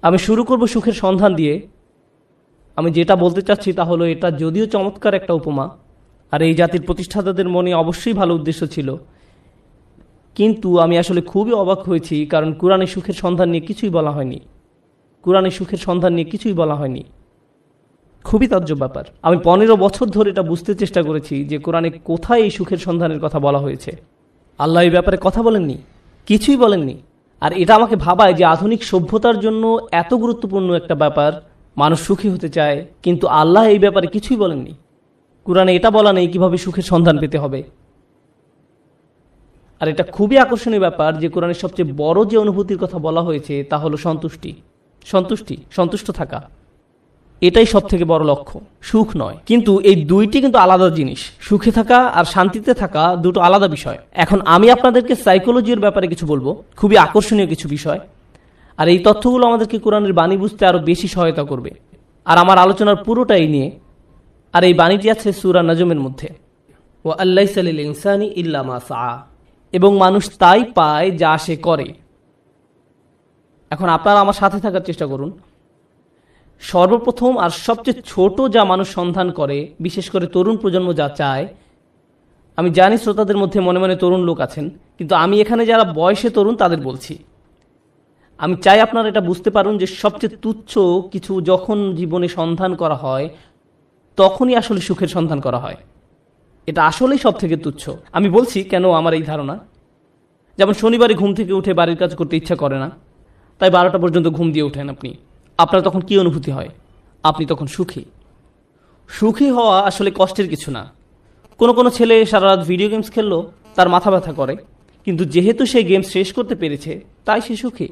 আমি শুরু করব সুখের সন্ধান দিয়ে। আমি যেটা বলতে চাচ্ছি তা হলো, এটা যদিও চমৎকার একটা উপমা, আর এই জাতির প্রতিষ্ঠাতাদের মনে অবশ্যই ভালো উদ্দেশ্য ছিল, কিন্তু আমি আসলে খুবই অবাক হয়েছি, কারণ কোরআনে সুখের সন্ধান নিয়ে কিছুই বলা হয়নি। কোরআনে সুখের সন্ধান নিয়ে কিছুই বলা হয়নি। খুবই তাজ্জব ব্যাপার। আমি 15 বছর ধরে এটা বুঝতে চেষ্টা করেছি যে কোরআনে কোথায় এই সুখের সন্ধানের কথা বলা হয়েছে। আল্লাহ এই ব্যাপারে কথা বলেননি, কিছুই বলেননি। আর এটা আমাকে ভাবায় যে আধুনিক সভ্যতার জন্য এত গুরুত্বপূর্ণ একটা ব্যাপার, মানুষ সুখী হতে চায়, কিন্তু আল্লাহ এই ব্যাপারে কিছুই বলেননি। কোরআনে এটা বলা নেই কিভাবে সুখের সন্ধান পেতে হবে। আর এটা খুবই আকর্ষণীয় ব্যাপার যে কোরআনের সবচেয়ে বড় যে অনুভূতির কথা বলা হয়েছে তা হলো সন্তুষ্টি। সন্তুষ্ট থাকা, এটাই সব থেকে বড় লক্ষ্য, সুখ নয়। কিন্তু এই দুইটি কিন্তু আলাদা জিনিস। সুখে থাকা আর শান্তিতে থাকা দুটো আলাদা বিষয়। এখন আমি আপনাদেরকে সাইকোলজির ব্যাপারে কিছু বলবো, খুবই আকর্ষণীয় কিছু বিষয়। আর এই তথ্যগুলো আমাদেরকে কোরআনের বাণী বুঝতে আরো বেশি সহায়তা করবে। আর আমার আলোচনার পুরোটাই নিয়ে, আর এই বাণীটি আছে সূরা নাজমের মধ্যে, ওয়া আল্লাইসা লিল ইনসানি ইল্লা মা সাআ, এবং মানুষ তাই পায় যা সে করে। এখন আপনারা আমার সাথে থাকার চেষ্টা করুন। সর্বপ্রথম আর সবচেয়ে ছোট যা মানুষ সন্ধান করে, বিশেষ করে তরুণ প্রজন্ম যা চায়, আমি জানি শ্রোতাদের মধ্যে মনে মনে তরুণ লোক আছেন, কিন্তু আমি এখানে যারা বয়সে তরুণ তাদের বলছি। আমি চাই আপনারা এটা বুঝতে পারুন যে সবচেয়ে তুচ্ছ কিছু যখন জীবনে সন্ধান করা হয়, তখনই আসলে সুখের সন্ধান করা হয়। এটা আসলেই সব থেকে তুচ্ছ। আমি বলছি কেন আমার এই ধারণা। যেমন শনিবারে ঘুম থেকে উঠে বাড়ির কাজ করতে ইচ্ছা করে না, তাই 12টা পর্যন্ত ঘুম দিয়ে ওঠেন আপনি। আপনার তখন কি অনুভূতি হয়? আপনি তখন সুখী। সুখী হওয়া আসলে কষ্টের কিছু না। কোনো ছেলে সারা রাত ভিডিও গেমস খেললো, তার মাথা ব্যথা করে, কিন্তু যেহেতু সে গেম শেষ করতে পেরেছে তাই সে সুখী।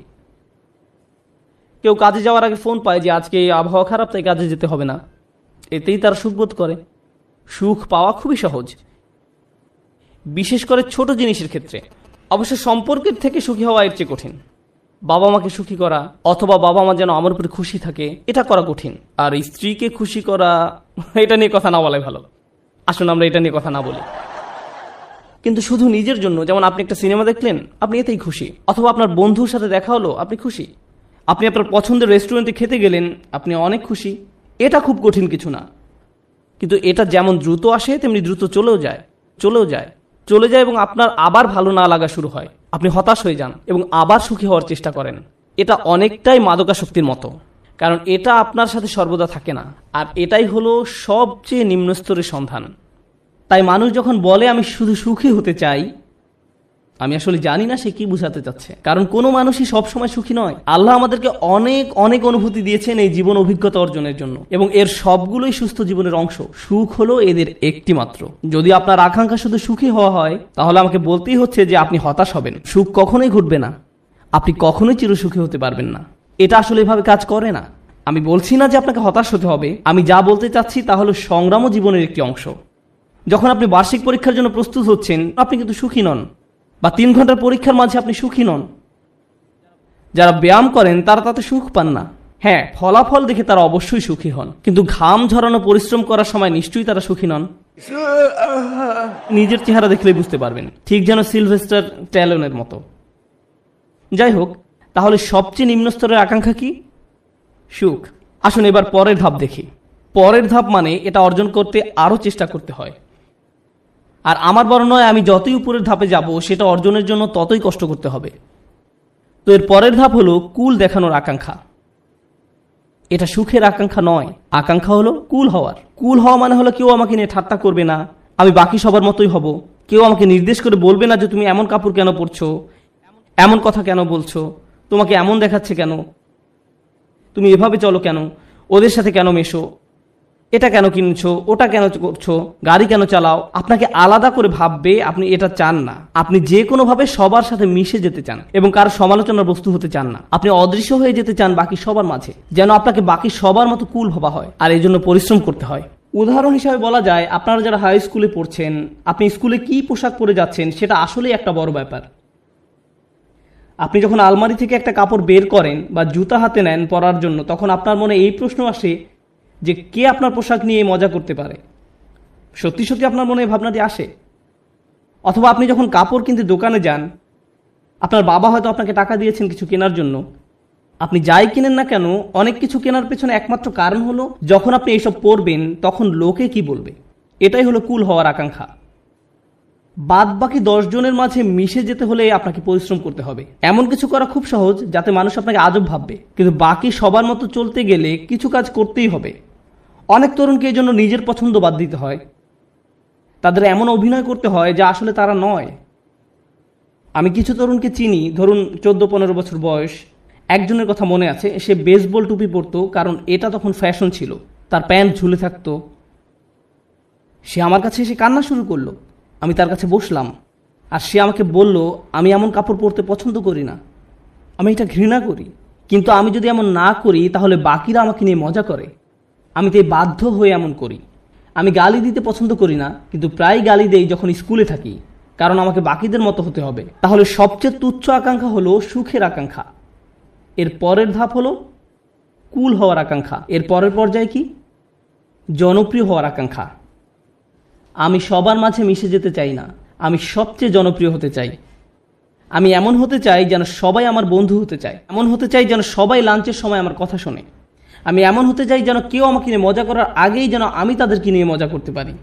কেউ কাজে যাওয়ার আগে ফোন পায় যে আজকে আবহাওয়া খারাপ, তাই কাজে যেতে হবে না, এতেই তার সুখ বোধ করে। সুখ পাওয়া খুবই সহজ, বিশেষ করে ছোট জিনিসের ক্ষেত্রে। অবশ্য সম্পর্কের থেকে সুখী হওয়া এর চেয়ে কঠিন। বাবা মাকে সুখী করা, অথবা বাবা মা যেন আমার উপরে খুশি থাকে, এটা করা কঠিন। আর স্ত্রীকে খুশি করা, এটা নিয়ে কথা না বলাই ভালো। আসুন আমরা এটা নিয়ে কথা না বলি। কিন্তু শুধু নিজের জন্য, যেমন আপনি একটা সিনেমা দেখলেন, আপনি এতেই খুশি। অথবা আপনার বন্ধুর সাথে দেখা হলো, আপনি খুশি। আপনি আপনার পছন্দের রেস্টুরেন্টে খেতে গেলেন, আপনি অনেক খুশি। এটা খুব কঠিন কিছু না। কিন্তু এটা যেমন দ্রুত আসে তেমনি দ্রুত চলে যায় এবং আপনার আবার ভালো না লাগা শুরু হয়। আপনি হতাশ হয়ে যান এবং আবার সুখী হওয়ার চেষ্টা করেন। এটা অনেকটাই মাদকাসক্তির মতো, কারণ এটা আপনার সাথে সর্বদা থাকে না। আর এটাই হলো সবচেয়ে নিম্ন স্তরের সন্ধান। তাই মানুষ যখন বলে আমি শুধু সুখী হতে চাই, আমি আসলে জানি না সে কি বোঝাতে চাচ্ছে। কারণ কোনো মানুষই সবসময় সুখী নয়। আল্লাহ আমাদেরকে অনেক অনেক অনুভূতি দিয়েছেন এই জীবন অভিজ্ঞতা অর্জনের জন্য, এবং এর সবগুলোই সুস্থ জীবনের অংশ। সুখ হলো এদের একটি মাত্র। যদি আপনার আকাঙ্ক্ষা শুধু সুখী হওয়া হয়, তাহলে আমাকে বলতেই হচ্ছে যে আপনি হতাশ হবেন। সুখ কখনোই ঘটবে না, আপনি কখনোই চিরসুখী হতে পারবেন না। এটা আসলে এভাবে কাজ করে না। আমি বলছি না যে আপনাকে হতাশ হতে হবে। আমি যা বলতে চাচ্ছি তা হলো সংগ্রামও জীবনের একটি অংশ। যখন আপনি বার্ষিক পরীক্ষার জন্য প্রস্তুত হচ্ছেন, আপনি কিন্তু সুখী নন, বা 3 ঘন্টার পরীক্ষার মাঝে আপনি সুখী নন। যারা ব্যায়াম করেন তারা তাতে সুখ পান না। হ্যাঁ, ফলাফল দেখে তারা অবশ্যই সুখী হন, কিন্তু ঘাম ঝরানো পরিশ্রম করার সময় নিশ্চয়ই তারা সুখী নন। নিজের চেহারা দেখলেই বুঝতে পারবেন, ঠিক যেন সিলভেস্টার স্ট্যালোনের মতো। যাই হোক, তাহলে সবচেয়ে নিম্ন স্তরের আকাঙ্ক্ষা কি? সুখ। আসুন এবার পরের ধাপ দেখি। পরের ধাপ মানে এটা অর্জন করতে আরো চেষ্টা করতে হয়। আর আমার বর্ণনায় আমি যতই উপরের ধাপে যাব, সেটা অর্জনের জন্য ততই কষ্ট করতে হবে। তো এর পরের ধাপ হলো কুল দেখানোর আকাঙ্ক্ষা। এটা সুখের আকাঙ্ক্ষা নয়, আকাঙ্ক্ষা হলো কুল হওয়ার। কুল হওয়া মানে হলো কেউ আমাকে নিয়ে ঠাট্টা করবে না, আমি বাকি সবার মতোই হব। কেউ আমাকে নির্দেশ করে বলবে না যে তুমি এমন কাপড় কেন পরছো, এমন কথা কেন বলছো, তোমাকে এমন দেখাচ্ছে কেন, তুমি এভাবে চলো কেন, ওদের সাথে কেন মেশো, এটা কেন কিনছো, ওটা কেন করছো, গাড়ি কেন চালাও। আপনাকে আলাদা করে ভাববে, আপনি এটা চান না। আপনি যে কোনোভাবে সবার সাথে মিশে যেতে চান এবং কারো সমালোচনার বস্তু হতে চান না। আপনি অদৃশ্য হয়ে যেতে চান বাকি সবার মাঝে, যেন আপনাকে বাকি সবার মতো কুল ভাবা হয়। আর এই জন্য পরিশ্রম করতে হয়। উদাহরণ হিসাবে বলা যায়, আপনারা যারা হাই স্কুলে পড়ছেন, আপনি স্কুলে কি পোশাক পরে যাচ্ছেন সেটা আসলেই একটা বড় ব্যাপার। আপনি যখন আলমারি থেকে একটা কাপড় বের করেন বা জুতা হাতে নেন পরার জন্য, তখন আপনার মনে এই প্রশ্ন আসে যে কে আপনার পোশাক নিয়ে মজা করতে পারে। সত্যি সত্যি আপনার মনে এই ভাবনাটি আসে। অথবা আপনি যখন কাপড় কিনতে দোকানে যান, আপনার বাবা হয়তো আপনাকে টাকা দিয়েছেন কিছু কেনার জন্য, আপনি যাই কিনেন না কেন, অনেক কিছু কেনার পেছনে একমাত্র কারণ হলো যখন আপনি এইসব পড়বেন তখন লোকে কি বলবে। এটাই হলো কুল হওয়ার আকাঙ্ক্ষা। বাদ বাকি 10 জনের মাঝে মিশে যেতে হলে আপনাকে পরিশ্রম করতে হবে। এমন কিছু করা খুব সহজ যাতে মানুষ আপনাকে আজব ভাববে, কিন্তু বাকি সবার মতো চলতে গেলে কিছু কাজ করতেই হবে। অনেক তরুণকে এই জন্য নিজের পছন্দ বাদ দিতে হয়, তাদের এমন অভিনয় করতে হয় যা আসলে তারা নয়। আমি কিছু তরুণকে চিনি, ধরুন 14-15 বছর বয়স। একজনের কথা মনে আছে, সে বেসবল টুপি পরতো কারণ এটা তখন ফ্যাশন ছিল, তার প্যান্ট ঝুলে থাকতো। সে আমার কাছে এসে কান্না শুরু করলো। আমি তার কাছে বসলাম, আর সে আমাকে বলল, আমি এমন কাপড় পরতে পছন্দ করি না, আমি এটা ঘৃণা করি, কিন্তু আমি যদি এমন না করি তাহলে বাকিরা আমাকে নিয়ে মজা করে, আমি তাই বাধ্য হয়ে এমন করি। আমি গালি দিতে পছন্দ করি না, কিন্তু প্রায় গালি দেই যখন স্কুলে থাকি, কারণ আমাকে বাকিদের মতো হতে হবে। তাহলে সবচেয়ে তুচ্ছ আকাঙ্ক্ষা হলো সুখের আকাঙ্ক্ষা। এর পরের ধাপ হলো কুল হওয়ার আকাঙ্ক্ষা। এর পরের পর্যায়ে কি? জনপ্রিয় হওয়ার আকাঙ্ক্ষা। আমি সবার মাঝে মিশে যেতে চাই না, আমি সবচেয়ে জনপ্রিয় হতে চাই। আমি এমন হতে চাই যেন সবাই আমার বন্ধু হতে চায়, এমন হতে চাই যেন সবাই লাঞ্চের সময় আমার কথা শোনে। আমি এমন হতে চাই যেন কেউ আমাকে নিয়ে মজা করার আগেই যেন আমি তাদেরকে নিয়ে মজা করতে পারি।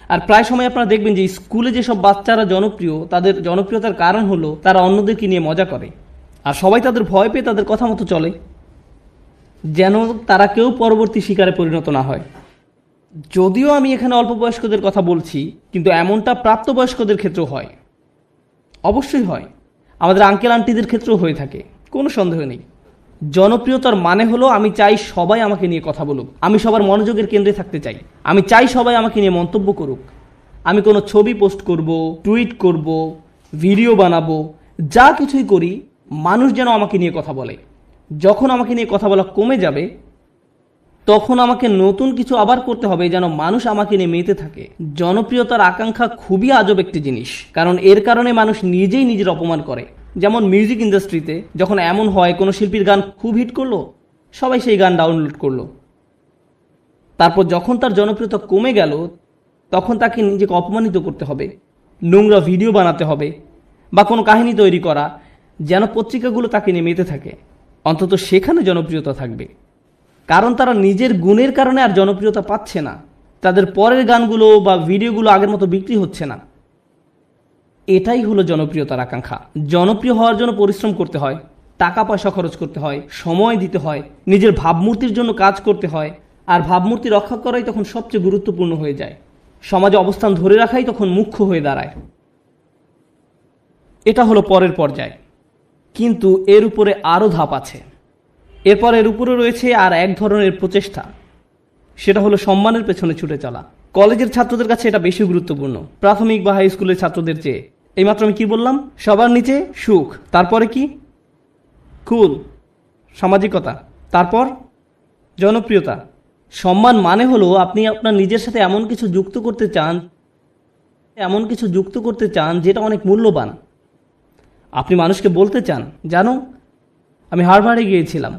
আর প্রায় সময় আপনারা দেখবেন যে স্কুলে যেসব বাচ্চারা জনপ্রিয়, তাদের জনপ্রিয়তার কারণ হলো তারা অন্যদেরকে নিয়ে মজা করে, আর সবাই তাদের ভয় পেয়ে তাদের কথা মতো চলে, যেন তারা কেউ পরবর্তী শিকারে পরিণত না হয়। যদিও আমি এখানে অল্প বয়স্কদের কথা বলছি, কিন্তু এমনটা প্রাপ্তবয়স্কদের ক্ষেত্রেও হয়, অবশ্যই হয়। আমাদের আঙ্কেল আন্টিদের ক্ষেত্রেও হয়ে থাকে, কোনো সন্দেহ নেই। জনপ্রিয়তার মানে হলো আমি চাই সবাই আমাকে নিয়ে কথা বলুক, আমি সবার মনোযোগের কেন্দ্রে থাকতে চাই, আমি চাই সবাই আমাকে নিয়ে মন্তব্য করুক। আমি কোনো ছবি পোস্ট করব, টুইট করব, ভিডিও বানাবো, যা কিছুই করি মানুষ যেন আমাকে নিয়ে কথা বলে। যখন আমাকে নিয়ে কথা বলা কমে যাবে তখন আমাকে নতুন কিছু আবার করতে হবে যেন মানুষ আমাকে নিয়ে মেতে থাকে। জনপ্রিয়তার আকাঙ্ক্ষা খুবই আজব একটি জিনিস, কারণ এর কারণে মানুষ নিজেই নিজের অপমান করে। যেমন মিউজিক ইন্ডাস্ট্রিতে যখন এমন হয় কোনো শিল্পীর গান খুব হিট করলো, সবাই সেই গান ডাউনলোড করলো, তারপর যখন তার জনপ্রিয়তা কমে গেল তখন তাকে নিজেকে অপমানিত করতে হবে, নোংরা ভিডিও বানাতে হবে বা কোনো কাহিনী তৈরি করা যেন পত্রিকাগুলো তাকে নিয়ে মেতে থাকে। অন্তত সেখানে জনপ্রিয়তা থাকবে, কারণ তারা নিজের গুণের কারণে আর জনপ্রিয়তা পাচ্ছে না, তাদের পরের গানগুলো বা ভিডিওগুলো আগের মতো বিক্রি হচ্ছে না। এটাই হলো জনপ্রিয়তার আকাঙ্ক্ষা। জনপ্রিয় হওয়ার জন্য পরিশ্রম করতে হয়, টাকা পয়সা খরচ করতে হয়, সময় দিতে হয়, নিজের ভাবমূর্তির জন্য কাজ করতে হয়, আর ভাবমূর্তি রক্ষা করাই তখন সবচেয়ে গুরুত্বপূর্ণ হয়ে যায়। সমাজে অবস্থান ধরে রাখাই তখন মুখ্য হয়ে দাঁড়ায়। এটা হলো পরের পর্যায়, কিন্তু এর উপরে আরও ধাপ আছে। এরপর এর উপরে রয়েছে আর এক ধরনের প্রচেষ্টা, সেটা হলো সম্মানের পেছনে ছুটে চলা। কলেজের ছাত্রদের কাছে এটা বেশি গুরুত্বপূর্ণ প্রাথমিক বা হাই স্কুলের ছাত্রদের চেয়ে। এইমাত্র আমি কি বললাম? সবার নিচে সুখ, তারপরে কি? কুল, সামাজিকতা, তারপর জনপ্রিয়তা। সম্মান মানে হলো আপনি আপনার নিজের সাথে এমন কিছু যুক্ত করতে চান যেটা অনেক মূল্যবান। আপনি মানুষকে বলতে চান, জানো আমি হার্ভার্ডে গিয়েছিলাম।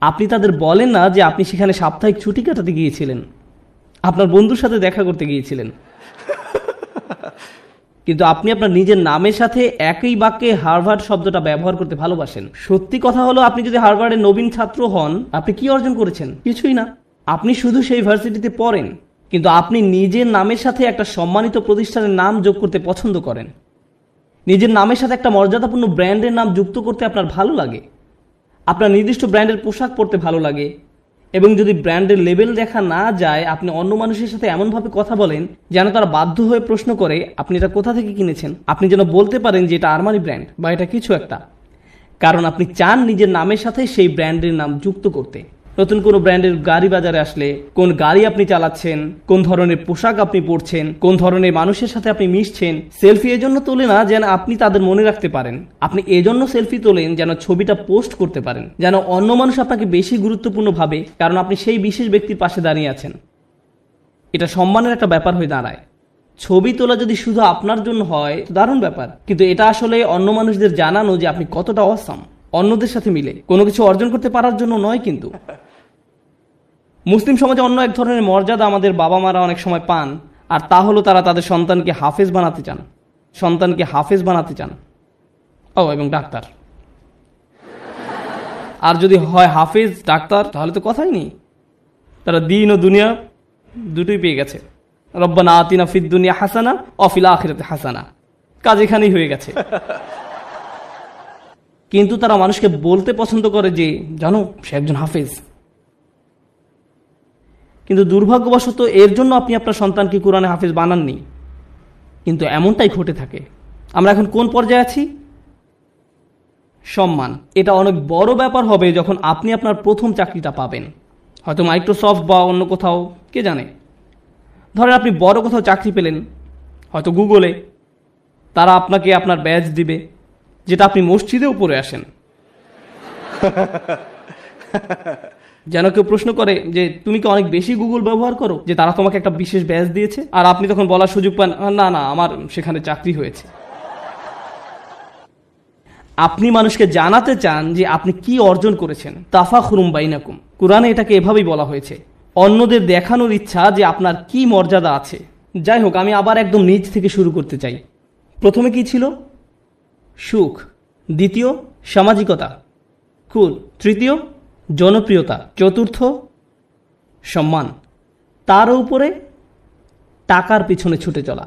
আপনি তাদের বলেন না যে আপনি সেখানে সাপ্তাহিক ছুটি কাটাতে গিয়েছিলেন, আপনার বন্ধুর সাথে দেখা করতে গিয়েছিলেন, কিন্তু আপনি আপনার নিজের নামের সাথে একই বাক্যে হার্ভার্ড শব্দটা ব্যবহার করতে ভালোবাসেন। সত্যি কথা হলো আপনি যদি হার্ভার্ডের নবীন ছাত্র হন, আপনি কি অর্জন করেছেন? কিছুই না। আপনি শুধু সেই ভার্সিটিতে পড়েন, কিন্তু আপনি নিজের নামের সাথে একটা সম্মানিত প্রতিষ্ঠানের নাম যোগ করতে পছন্দ করেন। নিজের নামের সাথে একটা মর্যাদাপূর্ণ ব্র্যান্ডের নাম যুক্ত করতে আপনার ভালো লাগে। আপনার নির্দিষ্ট ব্র্যান্ডের পোশাক পরতে ভালো লাগে, এবং যদি ব্র্যান্ডের লেবেল দেখা না যায় আপনি অন্য মানুষের সাথে এমনভাবে কথা বলেন যেন তারা বাধ্য হয়ে প্রশ্ন করে আপনি এটা কোথা থেকে কিনেছেন। আপনি যেন বলতে পারেন যে এটা আরমানি ব্র্যান্ড বা এটা কিছু একটা, কারণ আপনি চান নিজের নামের সাথে সেই ব্র্যান্ডের নাম যুক্ত করতে। নতুন কোনো ব্র্যান্ডের গাড়ি বাজারে আসলে কোন গাড়ি আপনি চালাচ্ছেন, কোন ধরনের পোশাক আপনি পরছেন, কোন ধরনের মানুষের সাথে আপনি মিশছেন, সেলফি এজন্য তোলে না যেন আপনি তাদের মনে রাখতে পারেন, আপনি এজন্য সেলফি তোলেন যেন ছবিটা পোস্ট করতে পারেন, যেন অন্য মানুষ আপনাকে বেশি গুরুত্বপূর্ণ ভাবে, কারণ আপনি সেই বিশেষ ব্যক্তির পাশে দাঁড়িয়ে আছেন। এটা সম্মানের একটা ব্যাপার হয়ে দাঁড়ায়। ছবি তোলা যদি শুধু আপনার জন্য হয় দারুণ ব্যাপার, কিন্তু এটা আসলে অন্য মানুষদের জানানো যে আপনি কতটা অসাম, অন্যদের সাথে মিলে কোনো কিছু অর্জন করতে পারার জন্য নয়। কিন্তু মুসলিম সমাজে অন্য এক ধরনের মর্যাদা আমাদের বাবা মারা অনেক সময় পান, আর তা হলো তারা তাদের সন্তানকে হাফেজ বানাতে চান। ও এবং ডাক্তার। আর যদি হয় হাফেজ ডাক্তার, তাহলে তো কথাই নেই, তারা দিন ও দুনিয়া দুটোই পেয়ে গেছে। রব্বানা আতিনা ফিদ দুনিয়া হাসানা ওয়া ফিল আখিরাতি হাসানা, কাজ এখানেই হয়ে গেছে। কিন্তু তারা মানুষকে বলতে পছন্দ করে যে জানো সে একজন হাফেজ। কিন্তু দুর্ভাগ্যবশত এর জন্য আপনি আপনার সন্তানকে কোরআনে হাফেজ বানাননি, কিন্তু এমনটাই ঘটে থাকে। আমরা এখন কোন পর্যায়ে আছি? সম্মান। এটা অনেক বড় ব্যাপার হবে যখন আপনি আপনার প্রথম চাকরিটা পাবেন, হয়তো মাইক্রোসফট বা অন্য কোথাও, কে জানে। ধরেন আপনি বড় কোথাও চাকরি পেলেন, হয়তো গুগলে, তারা আপনাকে আপনার ব্যাজ দিবে, যেটা আপনি মসজিদেও পরে আসেন। যেন কেউ প্রশ্ন করে যে তুমি কি অনেক বেশি গুগল ব্যবহার করো যে তারা তোমাকে একটা বিশেষ ব্যাজ দিয়েছে, আর আপনি তখন বলার সুযোগ পান না না আমার সেখানে চাকরি হয়েছে। আপনি মানুষকে জানাতে চান যে আপনি কি অর্জন করেছেন। তাফাখুরুম বাইনাকুম, কুরআনে এটাকে এভাবেই বলা হয়েছে, অন্যদের দেখানোর ইচ্ছা যে আপনার কি মর্যাদা আছে। যাই হোক, আমি আবার একদম নিচ থেকে শুরু করতে চাই। প্রথমে কি ছিল? সুখ। দ্বিতীয় সামাজিকতা। তৃতীয় জনপ্রিয়তা। চতুর্থ সম্মান। তার উপরে টাকার পিছনে ছুটে চলা।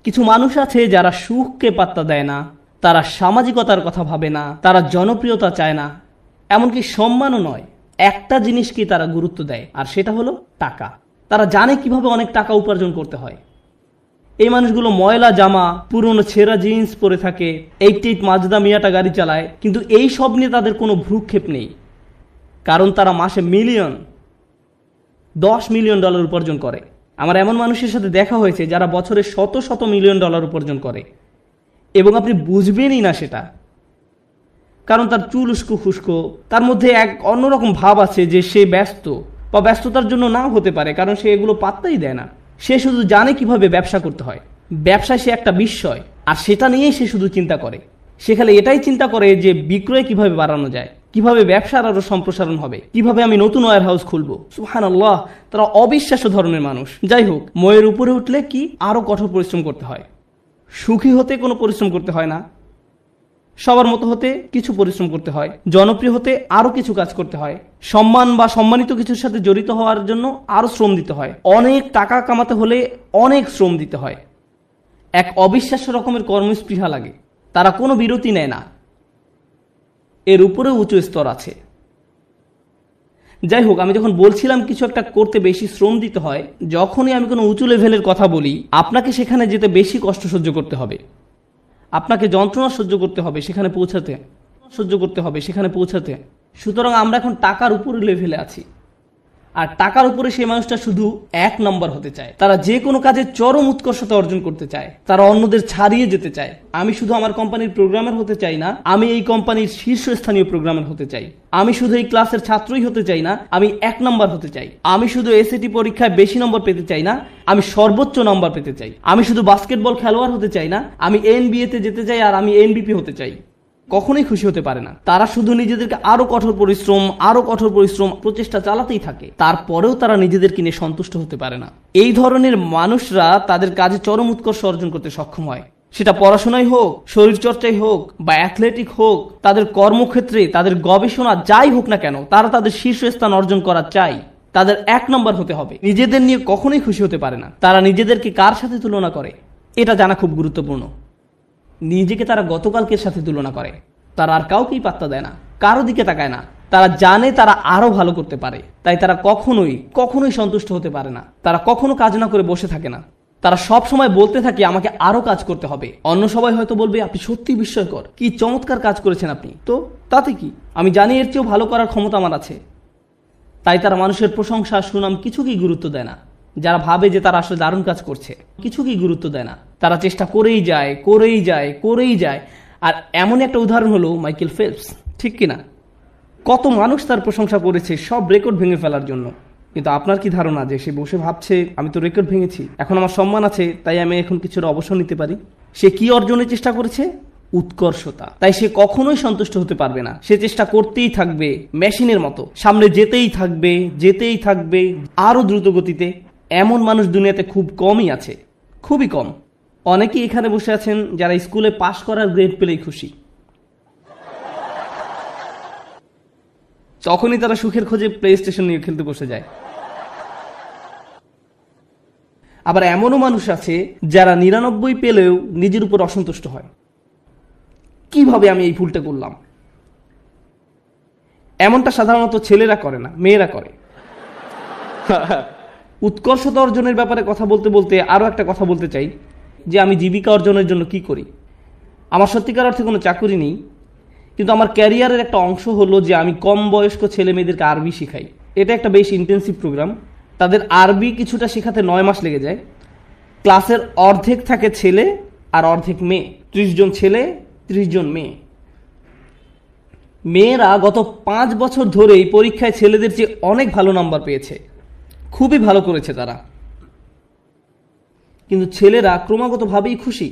কিছু মানুষ আছে যারা সুখকে পাত্তা দেয় না, তারা সামাজিকতার কথা ভাবে না, তারা জনপ্রিয়তা চায় না, এমনকি সম্মানও নয়। একটা জিনিসকে তারা গুরুত্ব দেয়, আর সেটা হলো টাকা। তারা জানে কিভাবে অনেক টাকা উপার্জন করতে হয়। এই মানুষগুলো ময়লা জামা, পুরনো ছেঁড়া জিন্স পরে থাকে, 88 মাজদা মিয়াটা গাড়ি চালায়, কিন্তু এই সব নিয়ে তাদের কোনো ভ্রুক্ষেপ নেই, কারণ তারা মাসে $10 মিলিয়ন উপার্জন করে। আমার এমন মানুষের সাথে দেখা হয়েছে যারা বছরে শত শত মিলিয়ন ডলার উপার্জন করে, এবং আপনি বুঝবেনই না সেটা, কারণ তার চুল উস্কো খুস্কো, তার মধ্যে এক অন্যরকম ভাব আছে যে সে ব্যস্ত, বা ব্যস্ততার জন্য নাও হতে পারে, কারণ সে এগুলো পাত্তাই দেয় না। সে শুধু জানে কিভাবে ব্যবসা করতে হয়। ব্যবসায় সে একটা বিস্ময়, আর সেটা নিয়েই সে শুধু চিন্তা করে। সেখানে এটাই চিন্তা করে যে বিক্রয় কিভাবে বাড়ানো যায়, কিভাবে ব্যবসার আরো সম্প্রসারণ হবে, কিভাবে আমি নতুন ওয়্যার হাউস খুলবো। সুবহানাল্লাহ, তারা অবিশ্বাস্য ধরনের মানুষ। যাই হোক, ময়ের উপরে উঠলে কি আরো কঠোর পরিশ্রম করতে হয়। সুখী হতে কোনো পরিশ্রম করতে হয় না, সবার মতো হতে কিছু পরিশ্রম করতে হয়, জনপ্রিয় হতে আরো কিছু কাজ করতে হয়, সম্মান বা সম্মানিত কিছুর সাথে জড়িত হওয়ার জন্য আরো শ্রম দিতে হয়, অনেক টাকা কামাতে হলে অনেক শ্রম দিতে হয়। এক অবিশ্বাস্য রকমের কর্মস্পৃহা লাগে, তারা কোনো বিরতি নেয় না। এর উপরে উঁচু স্তর আছে। যাই হোক, আমি যখন বলছিলাম কিছু একটা করতে বেশি শ্রম দিতে হয়, যখনই আমি কোনো উঁচু লেভেলের কথা বলি, আপনাকে সেখানে যেতে বেশি কষ্ট সহ্য করতে হবে, আপনাকে যন্ত্রণা সহ্য করতে হবে সেখানে পৌঁছাতে। সুতরাং আমরা এখন টাকার উপরে লেভেলে আছি, আর টাকার উপরে সেই মানুষটা শুধু 1 নম্বর হতে চায়। তারা যে কোনো কাজে চরম উৎকর্ষতা অর্জন করতে চায়, তারা অন্যদের ছাড়িয়ে যেতে চায়। আমি শুধু আমার কোম্পানির প্রোগ্রামার হতে চাই না, আমি এই কোম্পানির শীর্ষস্থানীয় প্রোগ্রামার হতে চাই। আমি শুধু এই ক্লাসের ছাত্রই হতে চাই না, আমি 1 নম্বর হতে চাই। আমি শুধু এসএটি পরীক্ষায় বেশি নম্বর পেতে চাই না, আমি সর্বোচ্চ নম্বর পেতে চাই। আমি শুধু বাস্কেটবল খেলোয়াড় হতে চাই না, আমি NBA তে যেতে চাই, আর আমি MVP হতে চাই। কখনোই খুশি হতে পারে না। তারা শুধু নিজেদেরকে আরো কঠোর পরিশ্রম প্রচেষ্টা চালাতেই থাকে, তারপরেও তারা নিজেদেরকে নিয়ে সন্তুষ্ট হতে পারে না। এই ধরনের মানুষরা তাদের কাজে চরম উৎকর্ষ অর্জন করতে সক্ষম হয়, সেটা পড়াশোনায় হোক, শরীরচর্চায় হোক, বা অ্যাথলেটিক হোক, তাদের কর্মক্ষেত্রে, তাদের গবেষণা যাই হোক না কেন, তারা তাদের শীর্ষস্থান অর্জন করা চাই। তাদের 1 নম্বর হতে হবে। নিজেদের নিয়ে কখনোই খুশি হতে পারে না। তারা নিজেদেরকে কার সাথে তুলনা করে, এটা জানা খুব গুরুত্বপূর্ণ। নিজেকে তারা গতকালকের সাথে তুলনা করে। তারা আর কাউকেই পাত্তা দেয় না, কারো দিকে তাকায় না। তারা জানে তারা আরো ভালো করতে পারে, তাই তারা কখনোই সন্তুষ্ট হতে পারে না। তারা কখনো কাজ না করে বসে থাকে না। তারা সব সময় বলতে থাকে আমাকে আরো কাজ করতে হবে। অন্য সবাই হয়তো বলবে আপনি সত্যি বিস্ময়কর, কি চমৎকার কাজ করেছেন আপনি, তো তাতে কি, আমি জানি এর চেয়েও ভালো করার ক্ষমতা আমার আছে। তাই তারা মানুষের প্রশংসা, সুনাম কিছুকেই গুরুত্ব দেয় না। যারা ভাবে যে তারা আসলে দারুণ কাজ করছে, কিছুকেই গুরুত্ব দেয় না। তারা চেষ্টা করেই যায়। আর এমন একটা উদাহরণ হলো মাইকেল ফেলপস, ঠিক কিনা? কত মানুষ তার প্রশংসা করেছে সব রেকর্ড ভেঙে ফেলার জন্য, কিন্তু আপনার কি ধারণা যে সে বসে ভাবছে আমি তো রেকর্ড ভেঙেছি, এখন আমার সম্মান আছে, তাই আমি এখন কিছুটা অবসর নিতে পারি? সে কি অর্জনের চেষ্টা করেছে? উৎকর্ষতা। তাই সে কখনোই সন্তুষ্ট হতে পারবে না। সে চেষ্টা করতেই থাকবে, মেশিনের মতো সামনে যেতেই থাকবে আরো দ্রুত গতিতে। এমন মানুষ দুনিয়াতে খুব কমই আছে, খুবই কম। অনেকেই এখানে বসে আছেন যারা স্কুলে পাশ করার গ্রেড পেলেই খুশি। তখনই তারা সুখের খোঁজে প্লে স্টেশন নিয়ে খেলতে বসে যায়। আবার এমনও মানুষ আছে যারা 99 পেলেও নিজের উপর অসন্তুষ্ট হয়, কিভাবে আমি এই ভুলটা করলাম। এমনটা সাধারণত ছেলেরা করে না, মেয়েরা করে। উৎকর্ষতা অর্জনের ব্যাপারে কথা বলতে বলতে আরো একটা কথা বলতে চাই, যে আমি জীবিকা অর্জনের জন্য কি করি। আমার সত্যিকার অর্থে কোনো চাকরি নেই, কিন্তু আমার ক্যারিয়ারের একটা অংশ হলো যে আমি কম বয়স্ক ছেলে মেয়েদেরকে আরবি শিখাই। এটা একটা বেশ ইন্টেন্সিভ প্রোগ্রাম। তাদের আরবি কিছুটা শেখাতে 9 মাস লেগে যায়। ক্লাসের অর্ধেক থাকে ছেলে আর অর্ধেক মেয়ে, 30 জন ছেলে 30 জন মেয়ে। মেয়েরা গত 5 বছর ধরেই পরীক্ষায় ছেলেদের চেয়ে অনেক ভালো নাম্বার পেয়েছে, খুবই ভালো করেছে তারা। কিন্তু ছেলেরা ক্রমাগতভাবেই খুশি।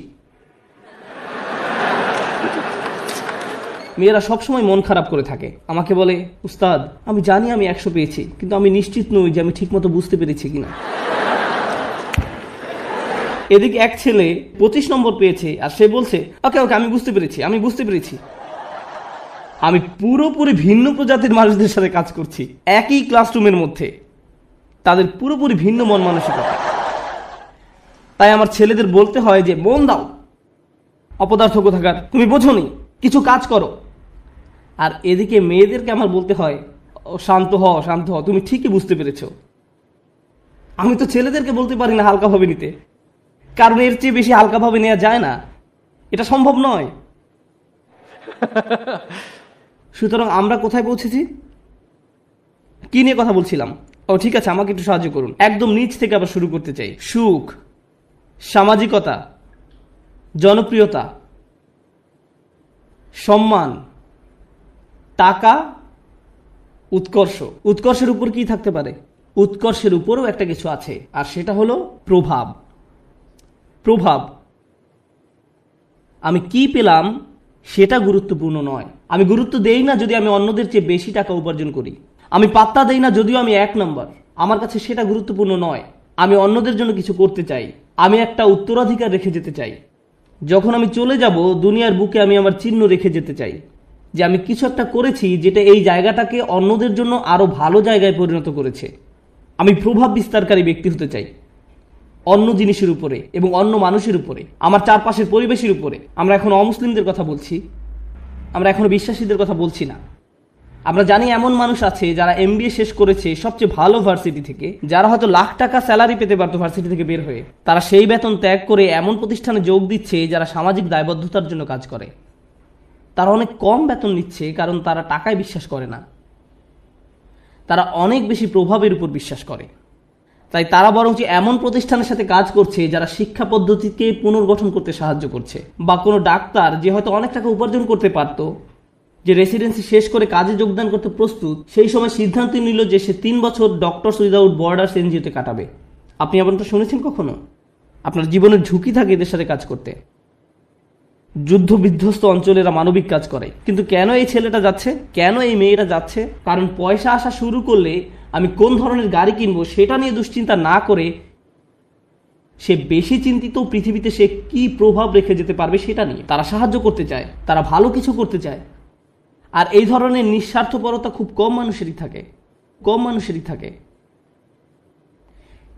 মেয়েরা সবসময় মন খারাপ করে থাকে, আমাকে বলে, উস্তাদ আমি জানি আমি 100 পেয়েছি, কিন্তু আমি নিশ্চিত নই যে আমি ঠিকমতো বুঝতে পেরেছি কিনা। এদিকে এক ছেলে 25 নম্বর পেয়েছে আর সে বলছে, ওকে ওকে আমি বুঝতে পেরেছি। আমি পুরোপুরি ভিন্ন প্রজাতির মানুষদের সাথে কাজ করছি একই ক্লাসরুমের মধ্যে, তাদের পুরোপুরি ভিন্ন মন মানসিকতা। তাই আমার ছেলেদের বলতে হয় যে মন দাও, অপদার্থ কোথাকার, তুমি বোঝোনি, কিছু কাজ করো। আর এদিকে মেয়েদেরকে আমার বলতে হয়, শান্ত হও, তুমি ঠিকই বুঝতে পেরেছ। আমি তো ছেলেদেরকে বলতে পারি না হালকাভাবে নিতে, কারণ এর চেয়ে বেশি হালকাভাবে নেওয়া যায় না, এটা সম্ভব নয়। সুতরাং আমরা কোথায় পৌঁছেছি, কি নিয়ে কথা বলছিলাম? ও ঠিক আছে, আমাকে একটু সাহায্য করুন। একদম নিচ থেকে আবার শুরু করতে চাই। সুখ, সামাজিকতা, জনপ্রিয়তা, সম্মান, টাকা, উৎকর্ষ। উৎকর্ষের উপর কি থাকতে পারে? উৎকর্ষের উপরও একটা কিছু আছে, আর সেটা হলো প্রভাব। আমি কি পেলাম সেটা গুরুত্বপূর্ণ নয়। আমি গুরুত্ব দেই না যদি আমি অন্যদের চেয়ে বেশি টাকা উপার্জন করি। আমি পাত্তা দেই না যদিও আমি 1 নম্বর। আমার কাছে সেটা গুরুত্বপূর্ণ নয়। আমি অন্যদের জন্য কিছু করতে চাই, আমি একটা উত্তরাধিকার রেখে যেতে চাই। যখন আমি চলে যাব দুনিয়ার বুকে আমি আমার চিহ্ন রেখে যেতে চাই, যে আমি কিছু একটা করেছি যেটা এই জায়গাটাকে অন্যদের জন্য আরো ভালো জায়গায় পরিণত করেছে। আমি প্রভাব বিস্তারকারী ব্যক্তি হতে চাই অন্য জিনিসের উপরে এবং অন্য মানুষের উপরে, আমার চারপাশের পরিবেশের উপরে। আমরা এখন অমুসলিমদের কথা বলছি, আমরা এখন বিশ্বাসীদের কথা বলছি না। আমরা জানি এমন মানুষ আছে যারা MBA শেষ করেছে সবচেয়ে ভালো ভার্সিটি থেকে, যারা হয়তো লাখ টাকা স্যালারি পেতে পারতো ভার্সিটি থেকে বের হয়ে, তারা সেই বেতন ত্যাগ করে এমন প্রতিষ্ঠানে যোগ দিচ্ছে যারা সামাজিক দায়বদ্ধতার জন্য কাজ করে। তারা অনেক কম বেতন নিচ্ছে কারণ তারা টাকায় বিশ্বাস করে না, তারা অনেক বেশি প্রভাবের উপর বিশ্বাস করে। তাই তারা বরঞ্চ এমন প্রতিষ্ঠানের সাথে কাজ করছে যারা শিক্ষা পদ্ধতিকে পুনর্গঠন করতে সাহায্য করছে। বা কোনো ডাক্তার যে হয়তো অনেক টাকা উপার্জন করতে পারতো, যে রেসিডেন্সি শেষ করে কাজে যোগদান করতে প্রস্তুত, সেই সময় সিদ্ধান্ত নিল যে সে 3 বছর ডক্টরস উইদাউট বর্ডার্স NGO-তে কাটাবে। আপনি এমনটা শুনেছেন কখনো? আপনার জীবনের ঝুঁকি থাকে এদের সাথে কাজ করতে। যুদ্ধ বিধ্বস্ত অঞ্চলেরা মানবিক কাজ করে। কিন্তু কেন এই ছেলেটা যাচ্ছে, কেন এই মেয়েরা যাচ্ছে? কারণ পয়সা আসা শুরু করলে আমি কোন ধরনের গাড়ি কিনবো সেটা নিয়ে দুশ্চিন্তা না করে সে বেশি চিন্তিত পৃথিবীতে সে কি প্রভাব রেখে যেতে পারবে সেটা নিয়ে। তারা সাহায্য করতে চায়, তারা ভালো কিছু করতে চায়। আর এই ধরনের নিঃস্বার্থপরতা খুব কম মানুষেরই থাকে।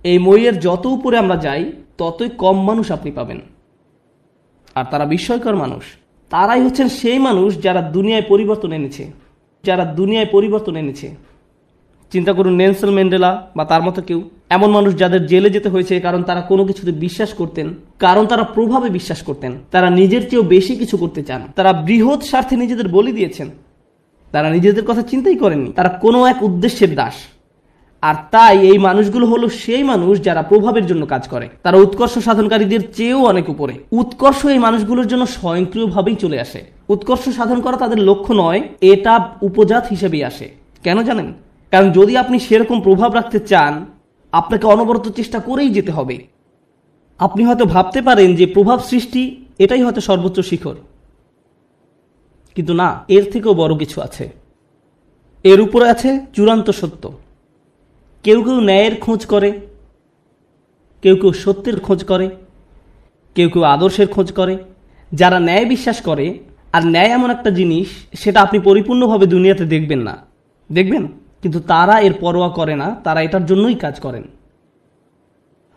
এই মইয়ের যত উপরে আমরা যাই ততই কম মানুষ আপনি পাবেন। আর তারা বিস্ময়কর মানুষ। তারাই হচ্ছেন সেই মানুষ যারা দুনিয়ায় পরিবর্তন এনেছে। চিন্তা করুন, নেলসন ম্যান্ডেলা বা তার মতো কেউ, এমন মানুষ যাদের জেলে যেতে হয়েছে কারণ তারা কোনো কিছুতে বিশ্বাস করতেন, কারণ তারা প্রভাবে বিশ্বাস করতেন, তারা নিজের চেয়েও বেশি কিছু করতে চান, তারা বৃহৎ স্বার্থে নিজেদের বলি দিয়েছেন, তারা নিজেদের কথা চিন্তাই করেননি, তারা কোনো এক উদ্দেশ্যের দাস। আর তাই এই মানুষগুলো হলো সেই মানুষ যারা প্রভাবের জন্য কাজ করে। তারা উৎকর্ষ সাধনকারীদের চেয়েও অনেক উপরে। উৎকর্ষ এই মানুষগুলোর জন্য স্বয়ংক্রিয়ভাবেই চলে আসে। উৎকর্ষ সাধন করা তাদের লক্ষ্য নয়, এটা উপজাত হিসেবেই আসে। কেন জানেন? কারণ যদি আপনি সেরকম প্রভাব রাখতে চান, আপনাকে অনবরত চেষ্টা করেই যেতে হবে। আপনি হয়তো ভাবতে পারেন যে প্রভাব সৃষ্টি এটাই হয়তো সর্বোচ্চ শিখর, কিন্তু না, এর থেকেও বড় কিছু আছে। এর উপরে আছে চূড়ান্ত সত্য। কেউ কেউ ন্যায়ের খোঁজ করে, কেউ কেউ সত্যের খোঁজ করে, কেউ কেউ আদর্শের খোঁজ করে। যারা ন্যায় বিশ্বাস করে, আর ন্যায় এমন একটা জিনিস সেটা আপনি পরিপূর্ণভাবে দুনিয়াতে দেখবেন না, দেখবেন, কিন্তু তারা এর পরোয়া করে না, তারা এটার জন্যই কাজ করেন।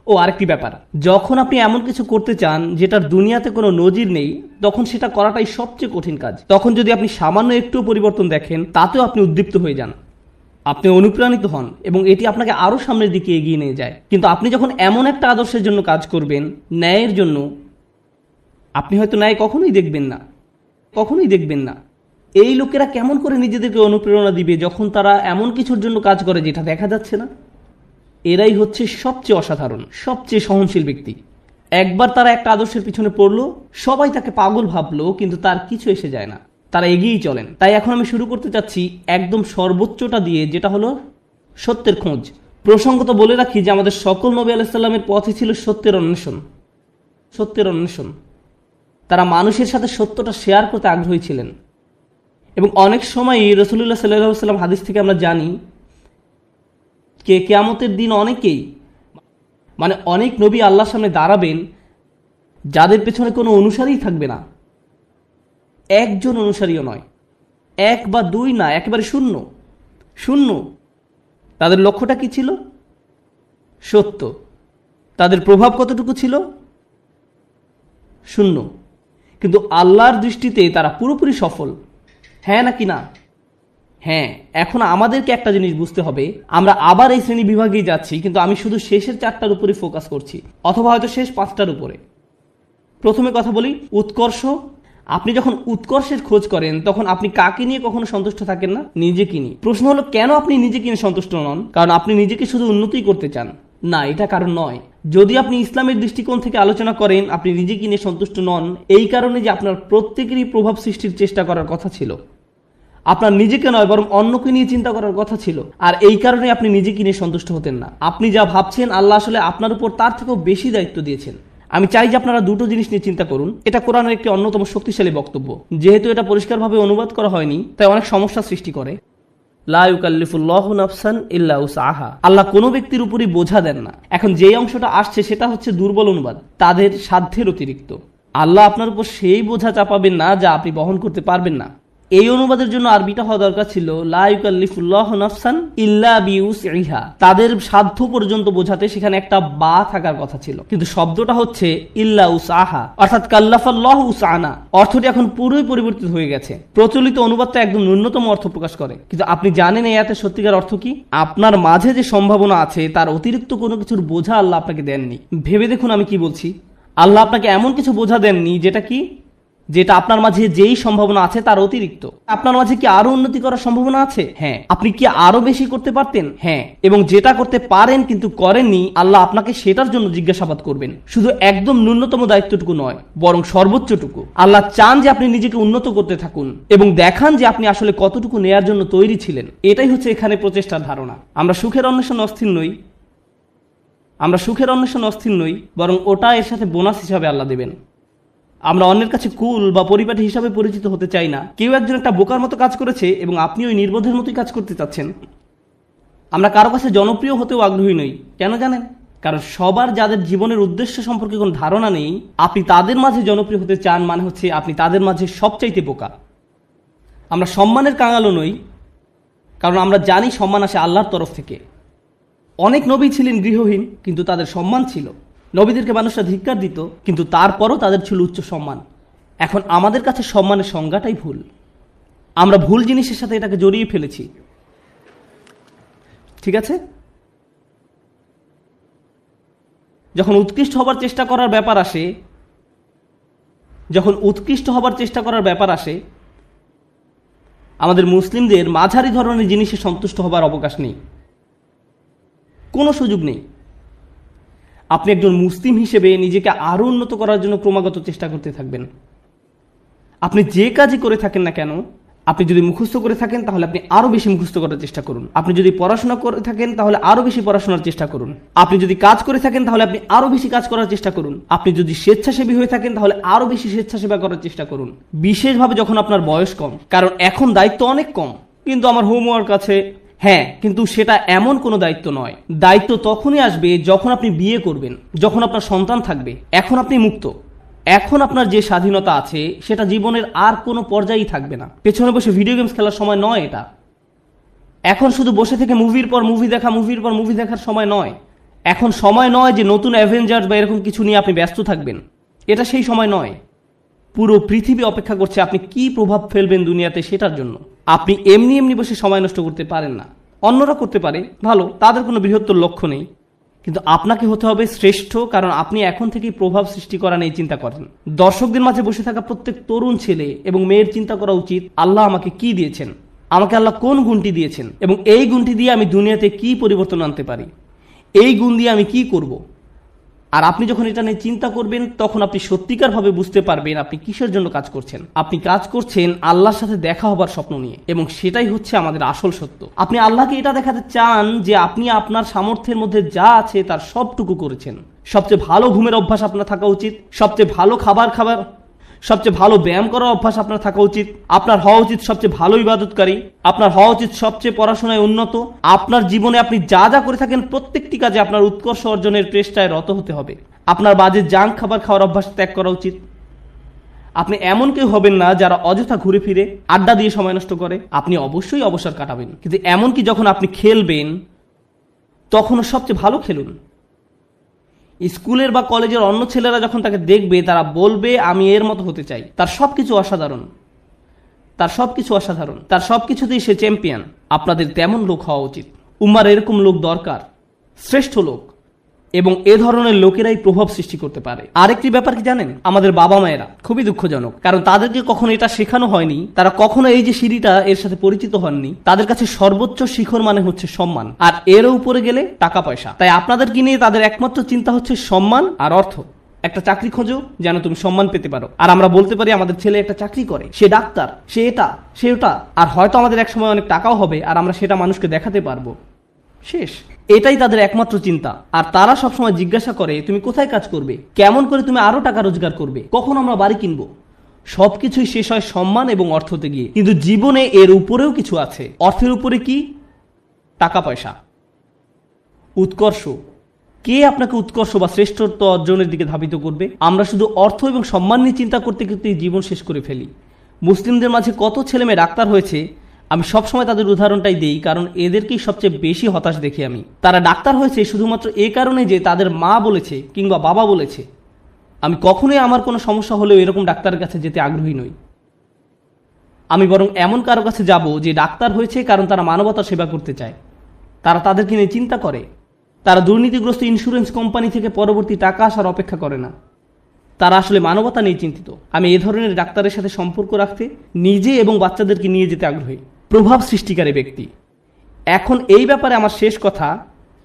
ও আরেকটি ব্যাপার, যখন আপনি এমন কিছু করতে চান যেটার দুনিয়াতে কোনো নজির নেই, তখন সেটা করাটাই সবচেয়ে কঠিন কাজ। তখন যদি আপনি সামান্য একটু পরিবর্তন দেখেন, তাতেও আপনি উদ্দীপ্ত হয়ে যান, আপনি অনুপ্রাণিত হন এবং এটি আপনাকে আরো সামনের দিকে এগিয়ে নিয়ে যায়। কিন্তু আপনি যখন এমন একটা আদর্শের জন্য কাজ করবেন, ন্যায়ের জন্য, আপনি হয়তো ন্যায় কখনোই দেখবেন না। এই লোকেরা কেমন করে নিজেদেরকে অনুপ্রেরণা দিবে যখন তারা এমন কিছুর জন্য কাজ করে যেটা দেখা যাচ্ছে না? এরাই হচ্ছে সবচেয়ে অসাধারণ, সবচেয়ে সহনশীল ব্যক্তি। একবার তারা একটা আদর্শের পিছনে পড়লো, সবাই তাকে পাগল ভাবলো, কিন্তু তার কিছু এসে যায় না, তারা এগিয়েই চলেন। তাই এখন আমি শুরু করতে চাচ্ছি একদম সর্বোচ্চটা দিয়ে, যেটা হলো সত্যের খোঁজ। প্রসঙ্গত বলে রাখি যে আমাদের সকল নবী আলাইহিস সালামের পথে ছিল সত্যের অন্বেষণ। তারা মানুষের সাথে সত্যটা শেয়ার করতে আগ্রহী ছিলেন। এবং অনেক সময়ই রাসূলুল্লাহ সাল্লাল্লাহু আলাইহি ওয়াসাল্লাম হাদিস থেকে আমরা জানি কিয়ামতের দিন অনেক নবী আল্লাহর সামনে দাঁড়াবেন যাদের পেছনে কোনো অনুসারীই থাকবে না, একজন অনুসারীও নয়, এক বা দুই না, একেবারে শূন্য। তাদের লক্ষ্যটা কি ছিল? সত্য। তাদের প্রভাব কতটুকু ছিল? শূন্য। কিন্তু আল্লাহর দৃষ্টিতে তারা পুরোপুরি সফল। হ্যাঁ নাকি না? হ্যাঁ। এখন আমাদেরকে একটা জিনিস বুঝতে হবে, আমরা আবার এই শ্রেণী বিভাগেই যাচ্ছি, কিন্তু আমি শুধু শেষের 4টার উপরে ফোকাস করছি, অথবা হয়তো শেষ 5টার উপরে। প্রথমে কথা বলি উৎকর্ষ। আপনি যখন উৎকর্ষের খোঁজ করেন, তখন আপনি কাকে নিয়ে কখনো সন্তুষ্ট থাকেন না? নিজেকে নিয়ে। প্রশ্ন হলো, কেন আপনি নিজেকে নিয়ে সন্তুষ্ট নন? কারণ আপনি নিজেকে শুধু উন্নতিই করতে চান না, এটা কারণ নয়। যদি আপনি ইসলামের দৃষ্টিকোণ থেকে আলোচনা করেন, আপনি নিজেকে নিয়ে সন্তুষ্ট নন এই কারণে যে আপনার প্রত্যেকেরই প্রভাব সৃষ্টির চেষ্টা করার কথা ছিল। আপনার নিজেকে নয়, বরং অন্যকে নিয়ে চিন্তা করার কথা ছিল। আর এই কারণে আপনি নিজেকে নিয়ে সন্তুষ্ট হতেন না। আপনি যা ভাবছেন, আল্লাহ আসলে আপনার উপর তার থেকেও বেশি দায়িত্ব দিয়েছেন। আমি চাই যে আপনারা দুটো জিনিস নিয়ে চিন্তা করুন। এটা কোরআনের একটি অন্যতম শক্তিশালী বক্তব্য। যেহেতু এটা পরিষ্কারভাবে অনুবাদ করা হয়নি, তাই অনেক সমস্যা সৃষ্টি করে। লা ইউকাল্লিফুল্লাহু নাফসান ইল্লা উসআহা। আল্লাহ কোনো ব্যক্তির উপরই বোঝা দেন না। এখন যেই অংশটা আসছে সেটা হচ্ছে দুর্বল অনুবাদ, তাদের সাধ্যের অতিরিক্ত। আল্লাহ আপনার উপর সেই বোঝা চাপাবেন না যা আপনি বহন করতে পারবেন না। এই অনুবাদের জন্য আরবিটা হওয়া দরকার ছিল লা ইউকাল্লিফুল্লাহু নাফসান ইল্লা বিউসইহা। তাদের সাধ্য পর্যন্ত বোঝাতে সেখানে একটা বা থাকার কথা ছিল, কিন্তু শব্দটা হচ্ছে ইল্লা উসআহা, অর্থাৎ কাল্লাফাল্লাহু উসআনা। অর্থটি এখন পুরোই পরিবর্তিত হয়ে গেছে। প্রচলিত অনুবাদটা একদম ন্যূনতম অর্থ প্রকাশ করে, কিন্তু আপনি জানেন এই আয়াতের সত্যিকার অর্থ কি? আপনার মাঝে যে সম্ভাবনা আছে তার অতিরিক্ত কোনো কিছুর বোঝা আল্লাহ আপনাকে দেননি। ভেবে দেখুন আমি কি বলছি। আল্লাহ আপনাকে এমন কিছু বোঝা দেননি যেটা আপনার মাঝে যেই সম্ভাবনা আছে তার অতিরিক্ত। আপনার মাঝে কি আরো উন্নতি করার সম্ভাবনা আছে? হ্যাঁ। আপনি কি আরো বেশি করতে পারতেন? হ্যাঁ। এবং যেটা করতে পারেন কিন্তু করেননি, আল্লাহ আপনাকে সেটার জন্য জিজ্ঞাসাবাদ করবেন। শুধু একদম ন্যূনতম দায়িত্বটুকু নয়, বরং সর্বোচ্চটুকু। আল্লাহ চান যে আপনি নিজেকে উন্নত করতে থাকুন এবং দেখান যে আপনি আসলে কতটুকু নেয়ার জন্য তৈরি ছিলেন। এটাই হচ্ছে এখানে প্রচেষ্টার ধারণা। আমরা সুখের অন্বেষণে অস্থির নই, বরং ওটা এর সাথে বোনাস হিসাবে আল্লাহ দেবেন। আমরা অন্যের কাছে কুল বা পরিপাটি হিসাবে পরিচিত হতে চাই না। কেউ একজন একটা বোকার মতো কাজ করেছে এবং আপনি ওই নির্বোধের মতোই কাজ করতে চাচ্ছেন। আমরা কারো কাছে জনপ্রিয় হতেও আগ্রহী নই। কেন জানেন? কারণ সবার যাদের জীবনের উদ্দেশ্য সম্পর্কে কোনো ধারণা নেই, আপনি তাদের মাঝে জনপ্রিয় হতে চান মানে হচ্ছে আপনি তাদের মাঝে সবচাইতে বোকা। আমরা সম্মানের কাঙালও নই, কারণ আমরা জানি সম্মান আসে আল্লাহর তরফ থেকে। অনেক নবী ছিলেন গৃহহীন, কিন্তু তাদের সম্মান ছিল। নবীদেরকে মানুষরা ধিক্কার দিত, কিন্তু তারপরও তাদের ছিল উচ্চ সম্মান। এখন আমাদের কাছে সম্মানের সংজ্ঞাটাই ভুল। আমরা ভুল জিনিসের সাথে এটাকে জড়িয়ে ফেলেছি। ঠিক আছে? যখন উৎকৃষ্ট হবার চেষ্টা করার ব্যাপার আসে, আমাদের মুসলিমদের মাঝারি ধরনের জিনিসে সন্তুষ্ট হবার অবকাশ নেই, কোনো সুযোগ নেই। আপনি একজন মুসলিম হিসেবে নিজেকে আরো উন্নত করার জন্য ক্রমাগত চেষ্টা করতে থাকবেন। আপনি যে কাজই করে থাকেন না কেন, আপনি যদি মুখস্থ করে থাকেন তাহলে আপনি আরো বেশি মুখস্থ করার চেষ্টা করুন। আপনি যদি পড়াশোনা করে থাকেন তাহলে আরো বেশি পড়াশোনার চেষ্টা করুন। আপনি যদি কাজ করে থাকেন তাহলে আপনি আরো বেশি কাজ করার চেষ্টা করুন। আপনি যদি স্বেচ্ছাসেবী হয়ে থাকেন তাহলে আরো বেশি স্বেচ্ছাসেবা করার চেষ্টা করুন, বিশেষভাবে যখন আপনার বয়স কম। কারণ এখন দায়িত্ব অনেক কম। কিন্তু আমার হোমওয়ার্ক আছে, হ্যাঁ, কিন্তু সেটা এমন কোনো দায়িত্ব নয়। দায়িত্ব তখনই আসবে যখন আপনি বিয়ে করবেন, যখন আপনার সন্তান থাকবে। এখন আপনি মুক্ত। এখন আপনার যে স্বাধীনতা আছে সেটা জীবনের আর কোনো পর্যায়েই থাকবে না। পেছনে বসে ভিডিও গেমস খেলার সময় নয় এটা। এখন শুধু বসে থেকে মুভির পর মুভি দেখার সময় নয়। এখন সময় নয় যে নতুন অ্যাভেঞ্জার্স বা এরকম কিছু নিয়ে আপনি ব্যস্ত থাকবেন, এটা সেই সময় নয়। পুরো পৃথিবী অপেক্ষা করছে আপনি কি প্রভাব ফেলবেন দুনিয়াতে সেটার জন্য। আপনি এমনি বসে সময় নষ্ট করতে পারেন না। অন্যরা করতে পারে, ভালো, তাদের কোনো বৃহত্তর লক্ষ্য নেই, কিন্তু আপনাকে হতে হবে শ্রেষ্ঠ, কারণ আপনি এখন থেকেই প্রভাব সৃষ্টি করা নিয়ে চিন্তা করেন। দর্শকদের মাঝে বসে থাকা প্রত্যেক তরুণ ছেলে এবং মেয়ের চিন্তা করা উচিত, আল্লাহ আমাকে কি দিয়েছেন, আমাকে আল্লাহ কোন গুণটি দিয়েছেন, এবং এই গুণটি দিয়ে আমি দুনিয়াতে কি পরিবর্তন আনতে পারি, এই গুণ দিয়ে আমি কি করব। আর আপনি যখন এটা নিয়ে চিন্তা করবেন, তখন আপনি সত্যিকারভাবে বুঝতে পারবেন আপনি কিসের জন্য কাজ করছেন। আপনি কাজ করছেন আল্লাহর সাথে দেখা হবার স্বপ্ন নিয়ে, এবং সেটাই হচ্ছে আমাদের আসল সত্য। আপনি আল্লাহকে এটা দেখাতে চান যে আপনি আপনার সামর্থ্যের মধ্যে যা আছে তার সবটুকু করেছেন। সবচেয়ে ভালো ঘুমের অভ্যাস আপনার থাকা উচিত, সবচেয়ে ভালো খাবার, সবচেয়ে ভালো ব্যায়াম করার অভ্যাস আপনার থাকা উচিত, আপনার হওয়া উচিত সবচেয়ে ভালো ইবাদতকারী, আপনার হওয়া উচিত সবচেয়ে পড়াশোনায় উন্নত। আপনার জীবনে আপনি যা যা করে থাকেন প্রত্যেকটি কাজে আপনার উৎকর্ষ অর্জনের চেষ্টায় রত হতে হবে। আপনার বাজে জাঙ্ক খাবার খাওয়ার অভ্যাস ত্যাগ করা উচিত। আপনি এমন কেউ হবেন না যারা অযথা ঘুরে ফিরে আড্ডা দিয়ে সময় নষ্ট করে। আপনি অবশ্যই অবসর কাটাবেন, কিন্তু এমনকি যখন আপনি খেলবেন তখনও সবচেয়ে ভালো খেলুন। স্কুলের বা কলেজের অন্য ছেলেরা যখন তাকে দেখবে তারা বলবে আমি এর মতো হতে চাই, তার সবকিছু অসাধারণ, তার সবকিছুতেই সে চ্যাম্পিয়ন। আপনাদের তেমন লোক হওয়া উচিত। উম্মার এরকম লোক দরকার, শ্রেষ্ঠ লোক, এবং এ ধরনের লোকেরাই প্রভাব সৃষ্টি করতে পারে। আরেকটি ব্যাপার কি জানেন, আমাদের বাবা মায়েরা, খুবই দুঃখজনক, কারণ তাদেরকে কখনো এটা শেখানো হয়নি, তারা কখনো এই যে সিঁড়িটা এর সাথে পরিচিত হননি। তাদের কাছে সর্বোচ্চ শিখর মানে হচ্ছে সম্মান, আর এর উপরে গেলে টাকা পয়সা। তাই আপনাদেরকে নিয়ে তাদের একমাত্র চিন্তা হচ্ছে সম্মান আর অর্থ। একটা চাকরি খোঁজো যেন তুমি সম্মান পেতে পারো, আর আমরা বলতে পারি আমাদের ছেলে একটা চাকরি করে, সে ডাক্তার, সে এটা, সে ওটা, আর হয়তো আমাদের এক সময় অনেক টাকাও হবে আর আমরা সেটা মানুষকে দেখাতে পারবো। শেষ, এটাই তাদের একমাত্র চিন্তা। আর তারা সবসময় জিজ্ঞাসা করে তুমি কোথায় কাজ করবে, কেমন করে তুমি আরো টাকা রোজগার করবে, কখন আমরা বাড়ি কিনবো। সবকিছুই শেষ হয় সম্মান এবং অর্থতে গিয়ে। কিন্তু জীবনে এর উপরেও কিছু আছে। অর্থের উপরে কি? টাকা পয়সা, উৎকর্ষ। কে আপনাকে উৎকর্ষ বা শ্রেষ্ঠত্ব অর্জনের দিকে ধাবিত করবে? আমরা শুধু অর্থ এবং সম্মান নিয়ে চিন্তা করতে করতে জীবন শেষ করে ফেলি। মুসলিমদের মাঝে কত ছেলে মেয়ে ডাক্তার হয়েছে, আমি সবসময় তাদের উদাহরণটাই দিই, কারণ এদেরকেই সবচেয়ে বেশি হতাশ দেখি আমি। তারা ডাক্তার হয়েছে শুধুমাত্র এই কারণে যে তাদের মা বলেছে কিংবা বাবা বলেছে। আমি কখনোই আমার কোনো সমস্যা হলেও এরকম ডাক্তারের কাছে যেতে আগ্রহী নই। আমি বরং এমন কারো কাছে যাব যে ডাক্তার হয়েছে কারণ তারা মানবতার সেবা করতে চায়, তারা তাদেরকে নিয়ে চিন্তা করে, তারা দুর্নীতিগ্রস্ত ইন্স্যুরেন্স কোম্পানি থেকে পরবর্তী টাকা আসার অপেক্ষা করে না, তারা আসলে মানবতা নিয়ে চিন্তিত। আমি এ ধরনের ডাক্তারের সাথে সম্পর্ক রাখতে, নিজে এবং বাচ্চাদেরকে নিয়ে যেতে আগ্রহী। প্রভাব সৃষ্টিকারী ব্যক্তি। এখন এই ব্যাপারে আমার শেষ কথা,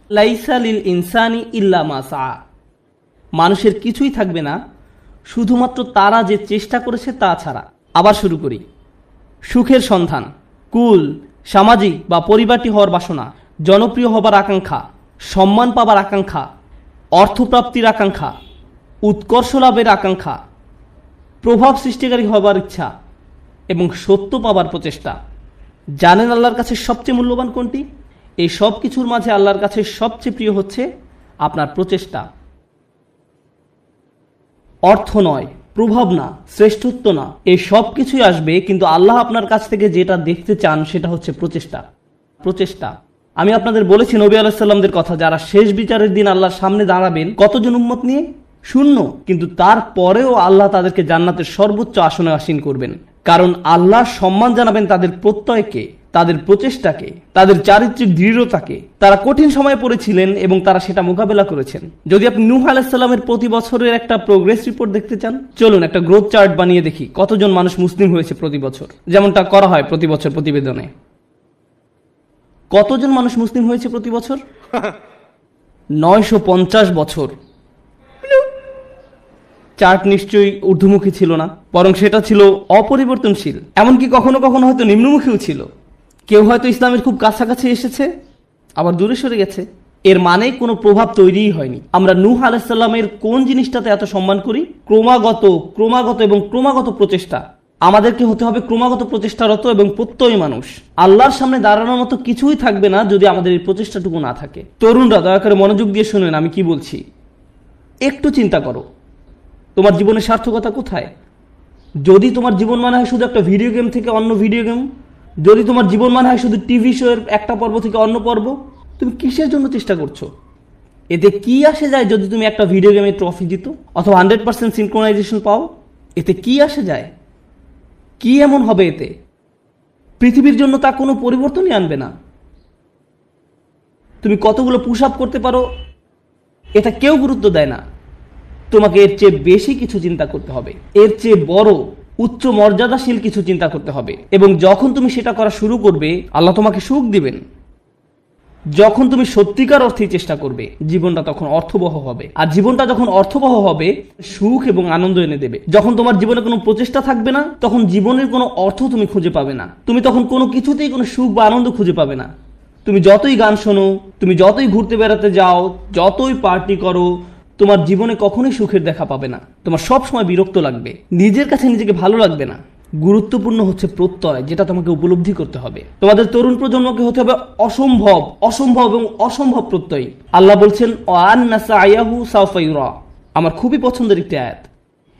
লাইসা লিল ইনসানি ইল্লা মা সা। মানুষের কিছুই থাকবে না শুধুমাত্র তারা যে চেষ্টা করেছে তা ছাড়া। আবার শুরু করি। সুখের সন্ধান, কুল, সামাজিক বা পরিবারটি হওয়ার বাসনা, জনপ্রিয় হবার আকাঙ্ক্ষা, সম্মান পাবার আকাঙ্ক্ষা, অর্থপ্রাপ্তির আকাঙ্ক্ষা, উৎকর্ষ লাভের আকাঙ্ক্ষা, প্রভাব সৃষ্টিকারী হবার ইচ্ছা এবং সত্য পাবার প্রচেষ্টা। জানেন আল্লাহর কাছে সবচেয়ে মূল্যবান কোনটি? এই সব কিছুর মাঝে আল্লাহর কাছে সবচেয়ে প্রিয় হচ্ছে আপনার প্রচেষ্টা। অর্থ নয়, প্রভাব না, শ্রেষ্ঠত্ব না, এই সব কিছুই আসবে, কিন্তু আল্লাহ আপনার কাছ থেকে যেটা দেখতে চান সেটা হচ্ছে প্রচেষ্টা। আমি আপনাদের বলেছি নবী আলাইহিস সালামদের কথা, যারা শেষ বিচারের দিন আল্লাহর সামনে দাঁড়াবেন কতজন উম্মত নিয়ে? 0। কিন্তু তারপরেও আল্লাহ তাদেরকে জান্নাতের সর্বোচ্চ আসনে আসীন করবেন, কারণ আল্লাহ সম্মান জানাবেন তাদের প্রত্যয়কে, তাদের প্রচেষ্টাকে, তাদের চারিত্রিক দৃঢ়তাকে। তারা কঠিন সময়ে পড়েছিলেন এবং তারা সেটা মোকাবেলা করেছেন। যদি আপনি নূহ আলাইহিস সালামের প্রতি বছরের একটা প্রোগ্রেস রিপোর্ট দেখতে চান, চলুন একটা গ্রোথ চার্ট বানিয়ে দেখি কতজন মানুষ মুসলিম হয়েছে প্রতি বছর, যেমনটা করা হয় প্রতি বছর প্রতিবেদনে। কতজন মানুষ মুসলিম হয়েছে প্রতি বছর? 950 বছর। চার্ট নিশ্চয়ই ঊর্ধ্বমুখী ছিল না, বরং সেটা ছিল অপরিবর্তনশীল, এমনকি কখনো কখনো হয়তো নিম্নমুখীও ছিল। কেউ হয়তো ইসলামের খুব কাছাকাছি এসেছে, আবার দূরে সরে গেছে। এর মানে কোনো প্রভাব তৈরিই হয়নি। আমরা নূহ আলাইহিস সালামের কোন জিনিসটাতে এত সম্মান করি? ক্রমাগত প্রচেষ্টা। আমাদেরকে হতে হবে ক্রমাগত প্রচেষ্টারত এবং প্রত্যয়ী মানুষ। আল্লাহর সামনে দাঁড়ানোর মতো কিছুই থাকবে না যদি আমাদের এই প্রচেষ্টাটুকু না থাকে। তরুণরা দয়া করে মনোযোগ দিয়ে শুনেন আমি কি বলছি। একটু চিন্তা করো, তোমার জীবনের সার্থকতা কোথায়? যদি তোমার জীবন মনে হয় শুধু একটা ভিডিও গেম থেকে অন্য ভিডিও গেম, যদি তোমার জীবন মানে হয় শুধু টিভি শো এর একটা পর্ব থেকে অন্য পর্ব, তুমি কিসের জন্য চেষ্টা করছো? এতে কি আসে যায় যদি তুমি একটা ভিডিও গেমে ট্রফি জিতো অথবা 100% সিনক্রোনাইজেশন পাও? এতে কি আসে যায়? কি এমন হবে এতে? পৃথিবীর জন্য তা কোনো পরিবর্তনই আনবে না। তুমি কতগুলো পুশ আপ করতে পারো এটা কেউ গুরুত্ব দেয় না। তোমাকে এর চেয়ে বেশি কিছু চিন্তা করতে হবে, এর চেয়ে বড় উচ্চ মর্যাদাশীল কিছু চিন্তা করতে হবে। এবং যখন তুমি সেটা করা শুরু করবে, আল্লাহ তোমাকে সুখ দিবেন। যখন তুমি সত্যিকার অর্থে চেষ্টা করবে, জীবনটা তখন অর্থবহ হবে। আর জীবনটা যখন অর্থবহ হবে, সুখ এবং আনন্দ এনে দেবে। যখন তোমার জীবনে কোনো প্রচেষ্টা থাকবে না, তখন জীবনের কোনো অর্থ তুমি খুঁজে পাবে না। তুমি তখন কোনো কিছুতেই কোনো সুখ বা আনন্দ খুঁজে পাবে না। তুমি যতই গান শোনো, তুমি যতই ঘুরতে বেড়াতে যাও, যতই পার্টি করো, তোমার জীবনে কখনোই সুখের দেখা পাবে না। তোমার সব সময় বিরক্ত লাগবে, নিজের কাছে নিজেকে ভালো লাগবে না। গুরুত্বপূর্ণ হচ্ছে প্রত্যয়, যেটা তোমাকে উপলব্ধি করতে হবে। তোমাদের তরুণ প্রজন্মকে হতে হবে অসম্ভব, অসম্ভব এবং অসম্ভব প্রত্যয়ী। আল্লাহ বলছেন ওয়ান্না সায়াহু সাওফা ইউরা। আমার খুবই পছন্দের একটি আয়াত,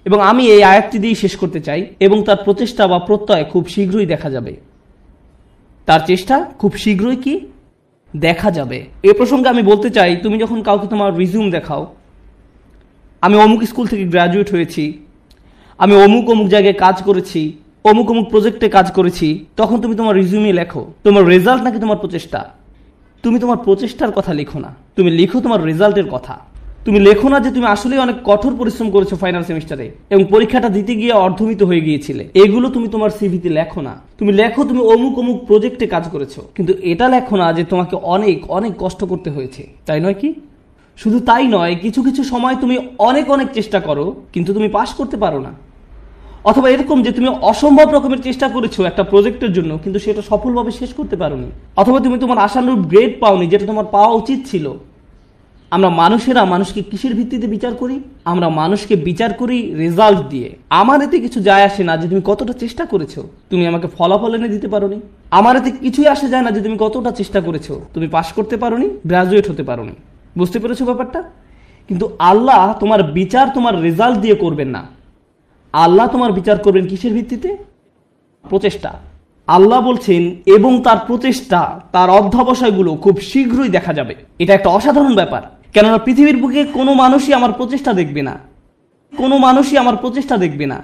এবং আমি এই আয়াতটি দিয়ে শেষ করতে চাই। এবং তার প্রচেষ্টা বা প্রত্যয় খুব শীঘ্রই দেখা যাবে। তার চেষ্টা খুব শীঘ্রই কি দেখা যাবে। এ প্রসঙ্গে আমি বলতে চাই, তুমি যখন কাউকে তোমার রিজিউম দেখাও, আমি অমুক স্কুল থেকে গ্র্যাজুয়েট হয়েছি, আমি অমুক অমুক জায়গায় কাজ করেছি, অমুক অমুক প্রজেক্টে কাজ করেছি, তখন তুমি তোমার রিজিউমে লেখো তোমার রেজাল্ট নাকি তোমার প্রচেষ্টা? তুমি তোমার প্রচেষ্টার কথা লিখো না, তুমি লিখো তোমার রেজাল্টের কথা। তুমি লেখো না যে তুমি আসলে অনেক কঠোর পরিশ্রম করেছো ফাইনাল সেমিস্টারে এবং পরীক্ষাটা দিতে গিয়ে অর্ধমিত হয়ে গিয়েছিলে। এগুলো তুমি তোমার সিভিতে লেখো না। তুমি লেখো তুমি অমুক অমুক প্রজেক্টে কাজ করেছো, কিন্তু এটা লেখো না যে তোমাকে অনেক অনেক কষ্ট করতে হয়েছে। তাই নয় কি? শুধু তাই নয়, কিছু কিছু সময় তুমি অনেক অনেক চেষ্টা করো কিন্তু তুমি পাস করতে পারো না। অথবা এরকম যে তুমি অসম্ভব রকমের চেষ্টা করেছো একটা প্রজেক্টের জন্য, কিন্তু সেটা সফলভাবে শেষ করতে পারোনি। অথবা তুমি তোমার আশানুরূপ গ্রেড পাওনি, যেটা তোমার পাওয়া উচিত ছিল। আমরা মানুষেরা মানুষকে কিসের ভিত্তিতে বিচার করি? আমরা মানুষকে বিচার করি রেজাল্ট দিয়ে। আমার এতে কিছু যায় আসে না যে তুমি কতটা চেষ্টা করেছো, তুমি আমাকে ফলাফল এনে দিতে পারোনি। আমার এতে কিছুই আসে যায় না যে তুমি কতটা চেষ্টা করেছো, তুমি পাশ করতে পারোনি, গ্রাজুয়েট হতে পারোনি। বুঝতে পেরেছো ব্যাপারটা? কিন্তু আল্লাহ তোমার বিচার তোমার রেজাল্ট দিয়ে করবেন না। আল্লাহ তোমার বিচার করবেন কিসের ভিত্তিতে? প্রচেষ্টা। আল্লাহ বলছেন এবং তার প্রচেষ্টা, তার অধ্যবসায়গুলো খুব শীঘ্রই দেখা যাবে। এটা একটা অসাধারণ ব্যাপার, কেননা পৃথিবীর বুকে কোনো মানুষই আমার প্রচেষ্টা দেখবে না, কোনো মানুষই আমার প্রচেষ্টা দেখবে না।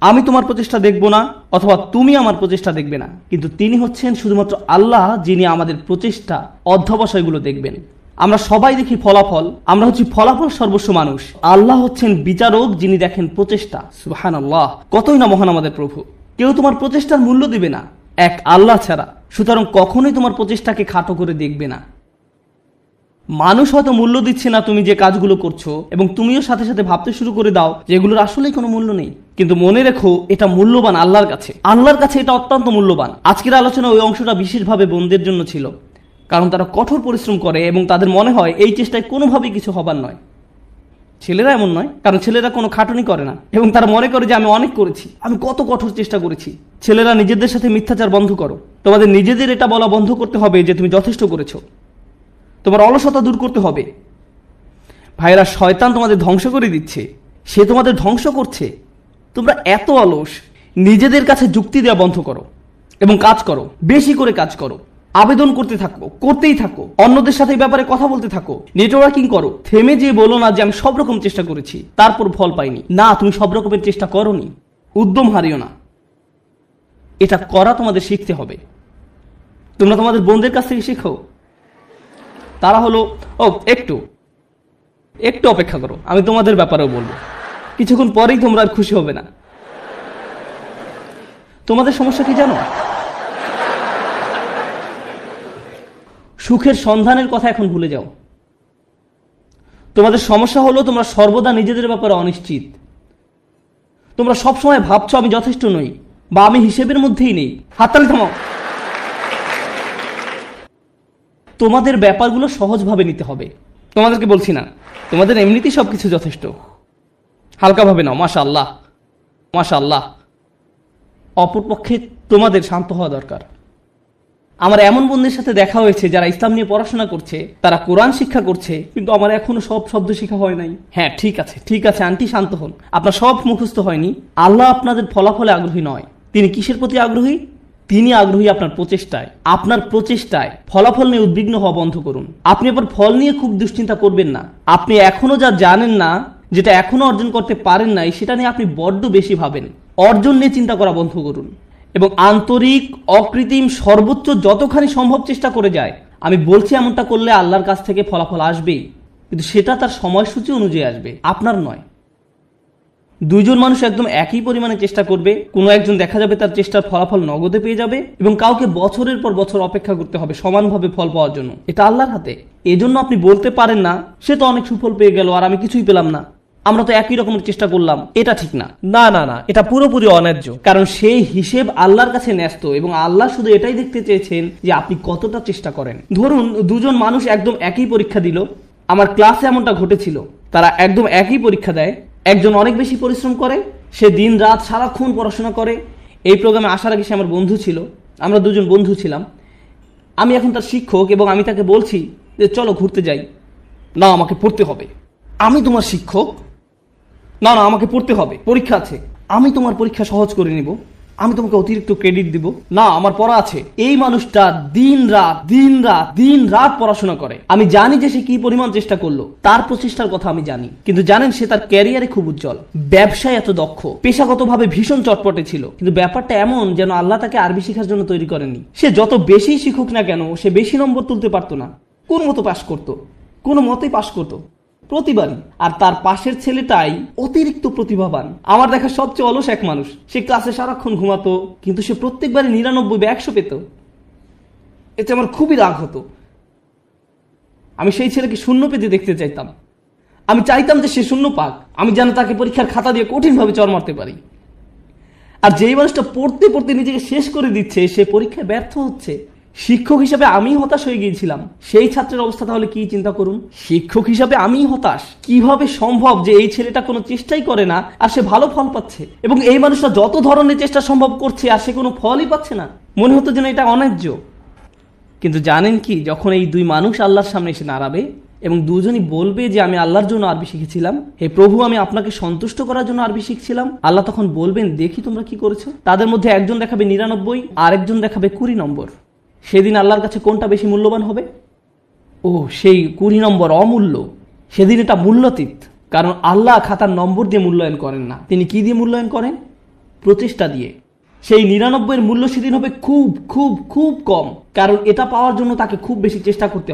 আমি তোমার প্রচেষ্টা দেখব না, অথবা তুমি আমার প্রচেষ্টা দেখবে না, কিন্তু তিনি হচ্ছেন শুধুমাত্র আল্লাহ, যিনি আমাদের প্রচেষ্টা অধ্যবসায়গুলো দেখবেন। আমরা সবাই দেখি ফলাফল, আমরা হচ্ছি ফলাফল সর্বস্ব মানুষ। আল্লাহ হচ্ছেন বিচারক, যিনি দেখেন প্রচেষ্টা। সুবহানাল্লাহ, কতই না মহান আমাদের প্রভু। কেউ তোমার প্রচেষ্টার মূল্য দিবে না এক আল্লাহ ছাড়া, সুতরাং কখনোই তোমার প্রচেষ্টাকে খাটো করে দেখবে না। মানুষ হয়তো মূল্য দিচ্ছে না তুমি যে কাজগুলো করছো, এবং তুমিও সাথে সাথে ভাবতে শুরু করে দাও যে এগুলোর আসলেই কোনো মূল্য নেই। কিন্তু মনে রেখো, এটা মূল্যবান আল্লাহর কাছে। আল্লাহর কাছে এটা অত্যন্ত মূল্যবান। আজকের আলোচনা ওই অংশটা বিশেষভাবে বোনদের জন্য ছিল, কারণ তারা কঠোর পরিশ্রম করে এবং তাদের মনে হয় এই চেষ্টায় কোনোভাবেই কিছু হবার নয়। ছেলেরা এমন নয়, কারণ ছেলেরা কোনো খাটুনি করে না এবং তারা মনে করে যে আমি অনেক করেছি, আমি কত কঠোর চেষ্টা করেছি। ছেলেরা নিজেদের সাথে মিথ্যাচার বন্ধ করো। তোমাদের নিজেদের এটা বলা বন্ধ করতে হবে যে তুমি যথেষ্ট করেছো। তোমার অলসতা দূর করতে হবে। ভাইরা, শয়তান তোমাদের ধ্বংস করে দিচ্ছে, সে তোমাদের ধ্বংস করছে। তোমরা এত অলস। নিজেদের কাছে যুক্তি দেওয়া বন্ধ করো এবং কাজ করো, বেশি করে কাজ করো, আবেদন করতে থাকো, করতেই থাকো, অন্যদের সাথে এই ব্যাপারে কথা বলতে থাকো, নেটওয়ার্কিং করো। থেমে যে বলো না যে আমি সব রকম চেষ্টা করেছি তারপর ফল পাইনি। না, তুমি সব রকমের চেষ্টা করোনি। উদ্যম হারিও না, এটা করা তোমাদের শিখতে হবে। তোমরা তোমাদের বোনদের কাছ থেকে শিখো। তারা হলো একটু একটু অপেক্ষা করো, আমি তোমাদের ব্যাপারেও বলবো। কিছুক্ষণ পরেই তোমরা আর খুশি হবে না। তোমাদের সমস্যা কি জানো? সুখের সন্ধানের কথা এখন ভুলে যাও। তোমাদের সমস্যা হলো তোমরা সর্বদা নিজেদের ব্যাপারে অনিশ্চিত। তোমরা সবসময় ভাবছো আমি যথেষ্ট নই বা আমি হিসেবের মধ্যেই নেই। হাততালি থামাও। তোমাদের ব্যাপারগুলো সহজভাবে নিতে হবে। তোমাদেরকে বলছি না, তোমাদের এমনিতেই সবকিছু যথেষ্ট। হালকাভাবে নাও। মাশাআল্লাহ, মাশাআল্লাহ। অপরপক্ষে তোমাদের শান্ত হওয়া দরকার। আমার এমন বন্ধুদের সাথে দেখা হয়েছে যারা ইসলাম নিয়ে পড়াশোনা করছে, তারা কোরআন শিক্ষা করছে, কিন্তু আমার এখনো সব শব্দ শেখা হয় নাই। হ্যাঁ, ঠিক আছে ঠিক আছে আন্টি, শান্ত হন। আপনার সব মুখস্থ হয়নি। আল্লাহ আপনাদের ফলাফলে আগ্রহী নয়। তিনি কিসের প্রতি আগ্রহী? তিনি আগ্রহী আপনার প্রচেষ্টায়। আপনার প্রচেষ্টায় ফলাফল নিয়ে উদ্বিগ্ন হওয়া বন্ধ করুন। আপনি আবার ফল নিয়ে খুব দুশ্চিন্তা করবেন না। আপনি এখনো যা জানেন না, যেটা এখনো অর্জন করতে পারেন নাই, সেটা নিয়ে আপনি বড্ড বেশি ভাবেন। অর্জন নিয়ে চিন্তা করা বন্ধ করুন এবং আন্তরিক, অকৃত্রিম, সর্বোচ্চ যতখানি সম্ভব চেষ্টা করে যায়। আমি বলছি এমনটা করলে আল্লাহর কাছ থেকে ফলাফল আসবেই, কিন্তু সেটা তার সময়সূচি অনুযায়ী আসবে, আপনার নয়। দুইজন মানুষ একদম একই পরিমাণে চেষ্টা করবে, কোনো একজন দেখা যাবে তার চেষ্টার ফলাফল নগদে পেয়ে যাবে এবং কাউকে বছরের পর বছর অপেক্ষা করতে হবে সমানভাবে ফল পাওয়ার জন্য। এটা আল্লাহর হাতে। এজন্য আপনি বলতে পারেন না সে তো অনেক সুফল পেয়ে গেল আর আমি কিছুই পেলাম না, আমরা তো একই রকমের চেষ্টা করলাম। এটা ঠিক না, না না না, এটা পুরোপুরি অন্যায্য। কারণ সেই হিসেব আল্লাহর কাছে ন্যস্ত এবং আল্লাহ শুধু এটাই দেখতে চেয়েছেন যে আপনি কতটা চেষ্টা করেন। ধরুন দুজন মানুষ একদম একই পরীক্ষা দিল। আমার ক্লাসে এমনটা ঘটেছিল, তারা একদম একই পরীক্ষা দেয়। একজন অনেক বেশি পরিশ্রম করে, সে দিন রাত সারাক্ষণ পড়াশোনা করে। এই প্রোগ্রামে আসার আগে সে আমার বন্ধু ছিল, আমরা দুজন বন্ধু ছিলাম। আমি এখন তার শিক্ষক এবং আমি তাকে বলছি যে চলো ঘুরতে যাই। না, আমাকে পড়তে হবে। আমি তোমার শিক্ষক? না না, আমাকে পড়তে হবে, পরীক্ষা আছে। আমি তোমার পরীক্ষা সহজ করে নিব, আমি তোমাকে অতিরিক্ত ক্রেডিট দিব। না, আমার পড়া আছে। এই মানুষটা দিন রাত পড়াশোনা করে। আমি জানি যে সে কি পরিমাণ চেষ্টা করলো, তার প্রচেষ্টার কথা আমি জানি। কিন্তু জানেন, সে তার ক্যারিয়ারে খুব উজ্জ্বল, ব্যবসায় এত দক্ষ, পেশাগতভাবে ভীষণ চটপটে ছিল। কিন্তু ব্যাপারটা এমন যেন আল্লাহ তাকে আরবি শেখার জন্য তৈরি করেননি। সে যত বেশি শিখুক না কেন, সে বেশি নম্বর তুলতে পারতো না। কোন মতো পাশ করতো, কোনো মতেই পাশ করতো প্রতিবারই। আর তার পাশের ছেলেটাই অতিরিক্ত প্রতিভাবান, আমার দেখা সবচেয়ে অলস এক মানুষ। সে ক্লাসে সারাক্ষণ ঘুমাতো, কিন্তু সে প্রত্যেকবারই 99 বা 100 পেত। এতে আমার খুবই রাগ হতো। আমি সেই ছেলেকে শূন্য পেতে দেখতে চাইতাম। আমি চাইতাম যে সে শূন্য পাক, আমি যেন তাকে পরীক্ষার খাতা দিয়ে কঠিনভাবে চড় মারতে পারি। আর যেই মানুষটা পড়তে পড়তে নিজেকে শেষ করে দিচ্ছে, সে পরীক্ষায় ব্যর্থ হচ্ছে। শিক্ষক হিসাবে আমি হতাশ হয়ে গিয়েছিলাম। সেই ছাত্রের অবস্থা তাহলে কি চিন্তা করুন। শিক্ষক হিসাবে আমি হতাশ। কিভাবে সম্ভব যে এই ছেলেটা কোনো চেষ্টাই করে না আর সে ভালো ফল পাচ্ছে, এবং এই মানুষটা যত ধরনের চেষ্টা সম্ভব করছে আর সে কোনো ফলই পাচ্ছে না। মনে হতো যেন এটা অন্যায্য। কিন্তু জানেন কি, যখন এই দুই মানুষ আল্লাহর সামনে এসে দাঁড়াবে এবং দুজনই বলবে যে আমি আল্লাহর জন্য আরবি শিখেছিলাম, হে প্রভু, আমি আপনাকে সন্তুষ্ট করার জন্য আরবি শিখছিলাম, আল্লাহ তখন বলবেন দেখি তোমরা কি করেছো। তাদের মধ্যে একজন দেখাবে 99 আর একজন দেখাবে 20 নম্বর। সেদিন আল্লাহর কাছে কোনটা বেশি মূল্যবান হবে? ও, সেই 20 নম্বর অমূল্য। সেদিন এটা মূল্যাতীত। কারণ আল্লাহ খাতার নম্বর দিয়ে মূল্যায়ন করেন না। তিনি কি দিয়ে মূল্যায়ন করেন? প্রচেষ্টা দিয়ে। সেই 99 মূল্য সেদিন হবে খুব খুব খুব কম। কারণ এটা পাওয়ার জন্য তাকে খুব বেশি চেষ্টা করতে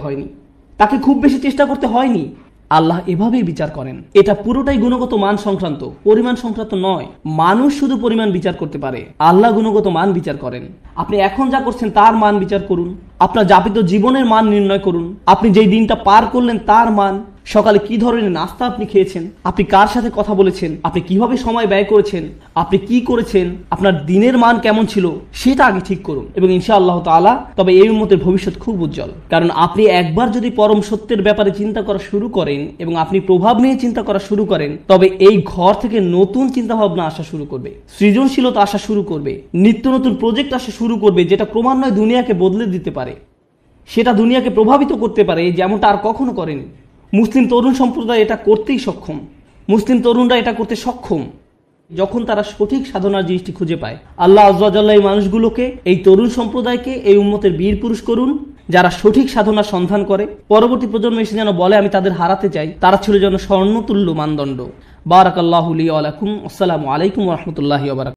হয়নি। আল্লাহ এভাবেই বিচার করেন। এটা পুরোটাই গুণগত মান সংক্রান্ত, পরিমাণ সংক্রান্ত নয়। মানুষ শুধু পরিমাণ বিচার করতে পারে, আল্লাহ গুণগত মান বিচার করেন। আপনি এখন যা করছেন তার মান বিচার করুন। আপনার যাপিত জীবনের মান নির্ণয় করুন। আপনি যেই দিনটা পার করলেন তার মান। সকালে কি ধরনের নাস্তা আপনি খেয়েছেন, আপনি কার সাথে কথা বলেছেন, আপনি কিভাবে সময় ব্যয় করেছেন, আপনি কি করেছেন, আপনার দিনের মান কেমন ছিল, সেটা আগে ঠিক করুন। এবং ইনশাআল্লাহ তাআলা তবে এই উম্মতের ভবিষ্যৎ খুব উজ্জ্বল। কারণ আপনি একবার যদি পরম সত্যের ব্যাপারে চিন্তা করা শুরু করেন এবং আপনি প্রভাব নিয়ে চিন্তা করা শুরু করেন, তবে এই ঘর থেকে নতুন চিন্তা ভাবনা আসা শুরু করবে, সৃজনশীলতা আসা শুরু করবে, নিত্য নতুন প্রজেক্ট আসা শুরু করবে, যেটা ক্রমান্বয়ে দুনিয়াকে বদলে দিতে পারে, সেটা দুনিয়াকে প্রভাবিত করতে পারে যেমনটা আর কখনো করেনি। মুসলিম তরুণ সম্প্রদায় এটা করতেই সক্ষম। মুসলিম তরুণরা এটা করতে সক্ষম যখন তারা সঠিক সাধনার জিনিসটি খুঁজে পায়। আল্লাহ আযজা ওয়া জাল্লা এই মানুষগুলোকে, এই তরুণ সম্প্রদায়কে, এই উম্মতের বীর পুরুষ করুন যারা সঠিক সাধনার সন্ধান করে। পরবর্তী প্রজন্ম এসে যেন বলে আমি তাদের হারাতে চাই। তারা ছিল যেন স্বর্ণতুল্য মানদণ্ড। বারাকাল্লাহু লি ওয়া লাকুম। আসসালামু আলাইকুম ওয়া রাহমাতুল্লাহি ওয়া বারাকাতুহু।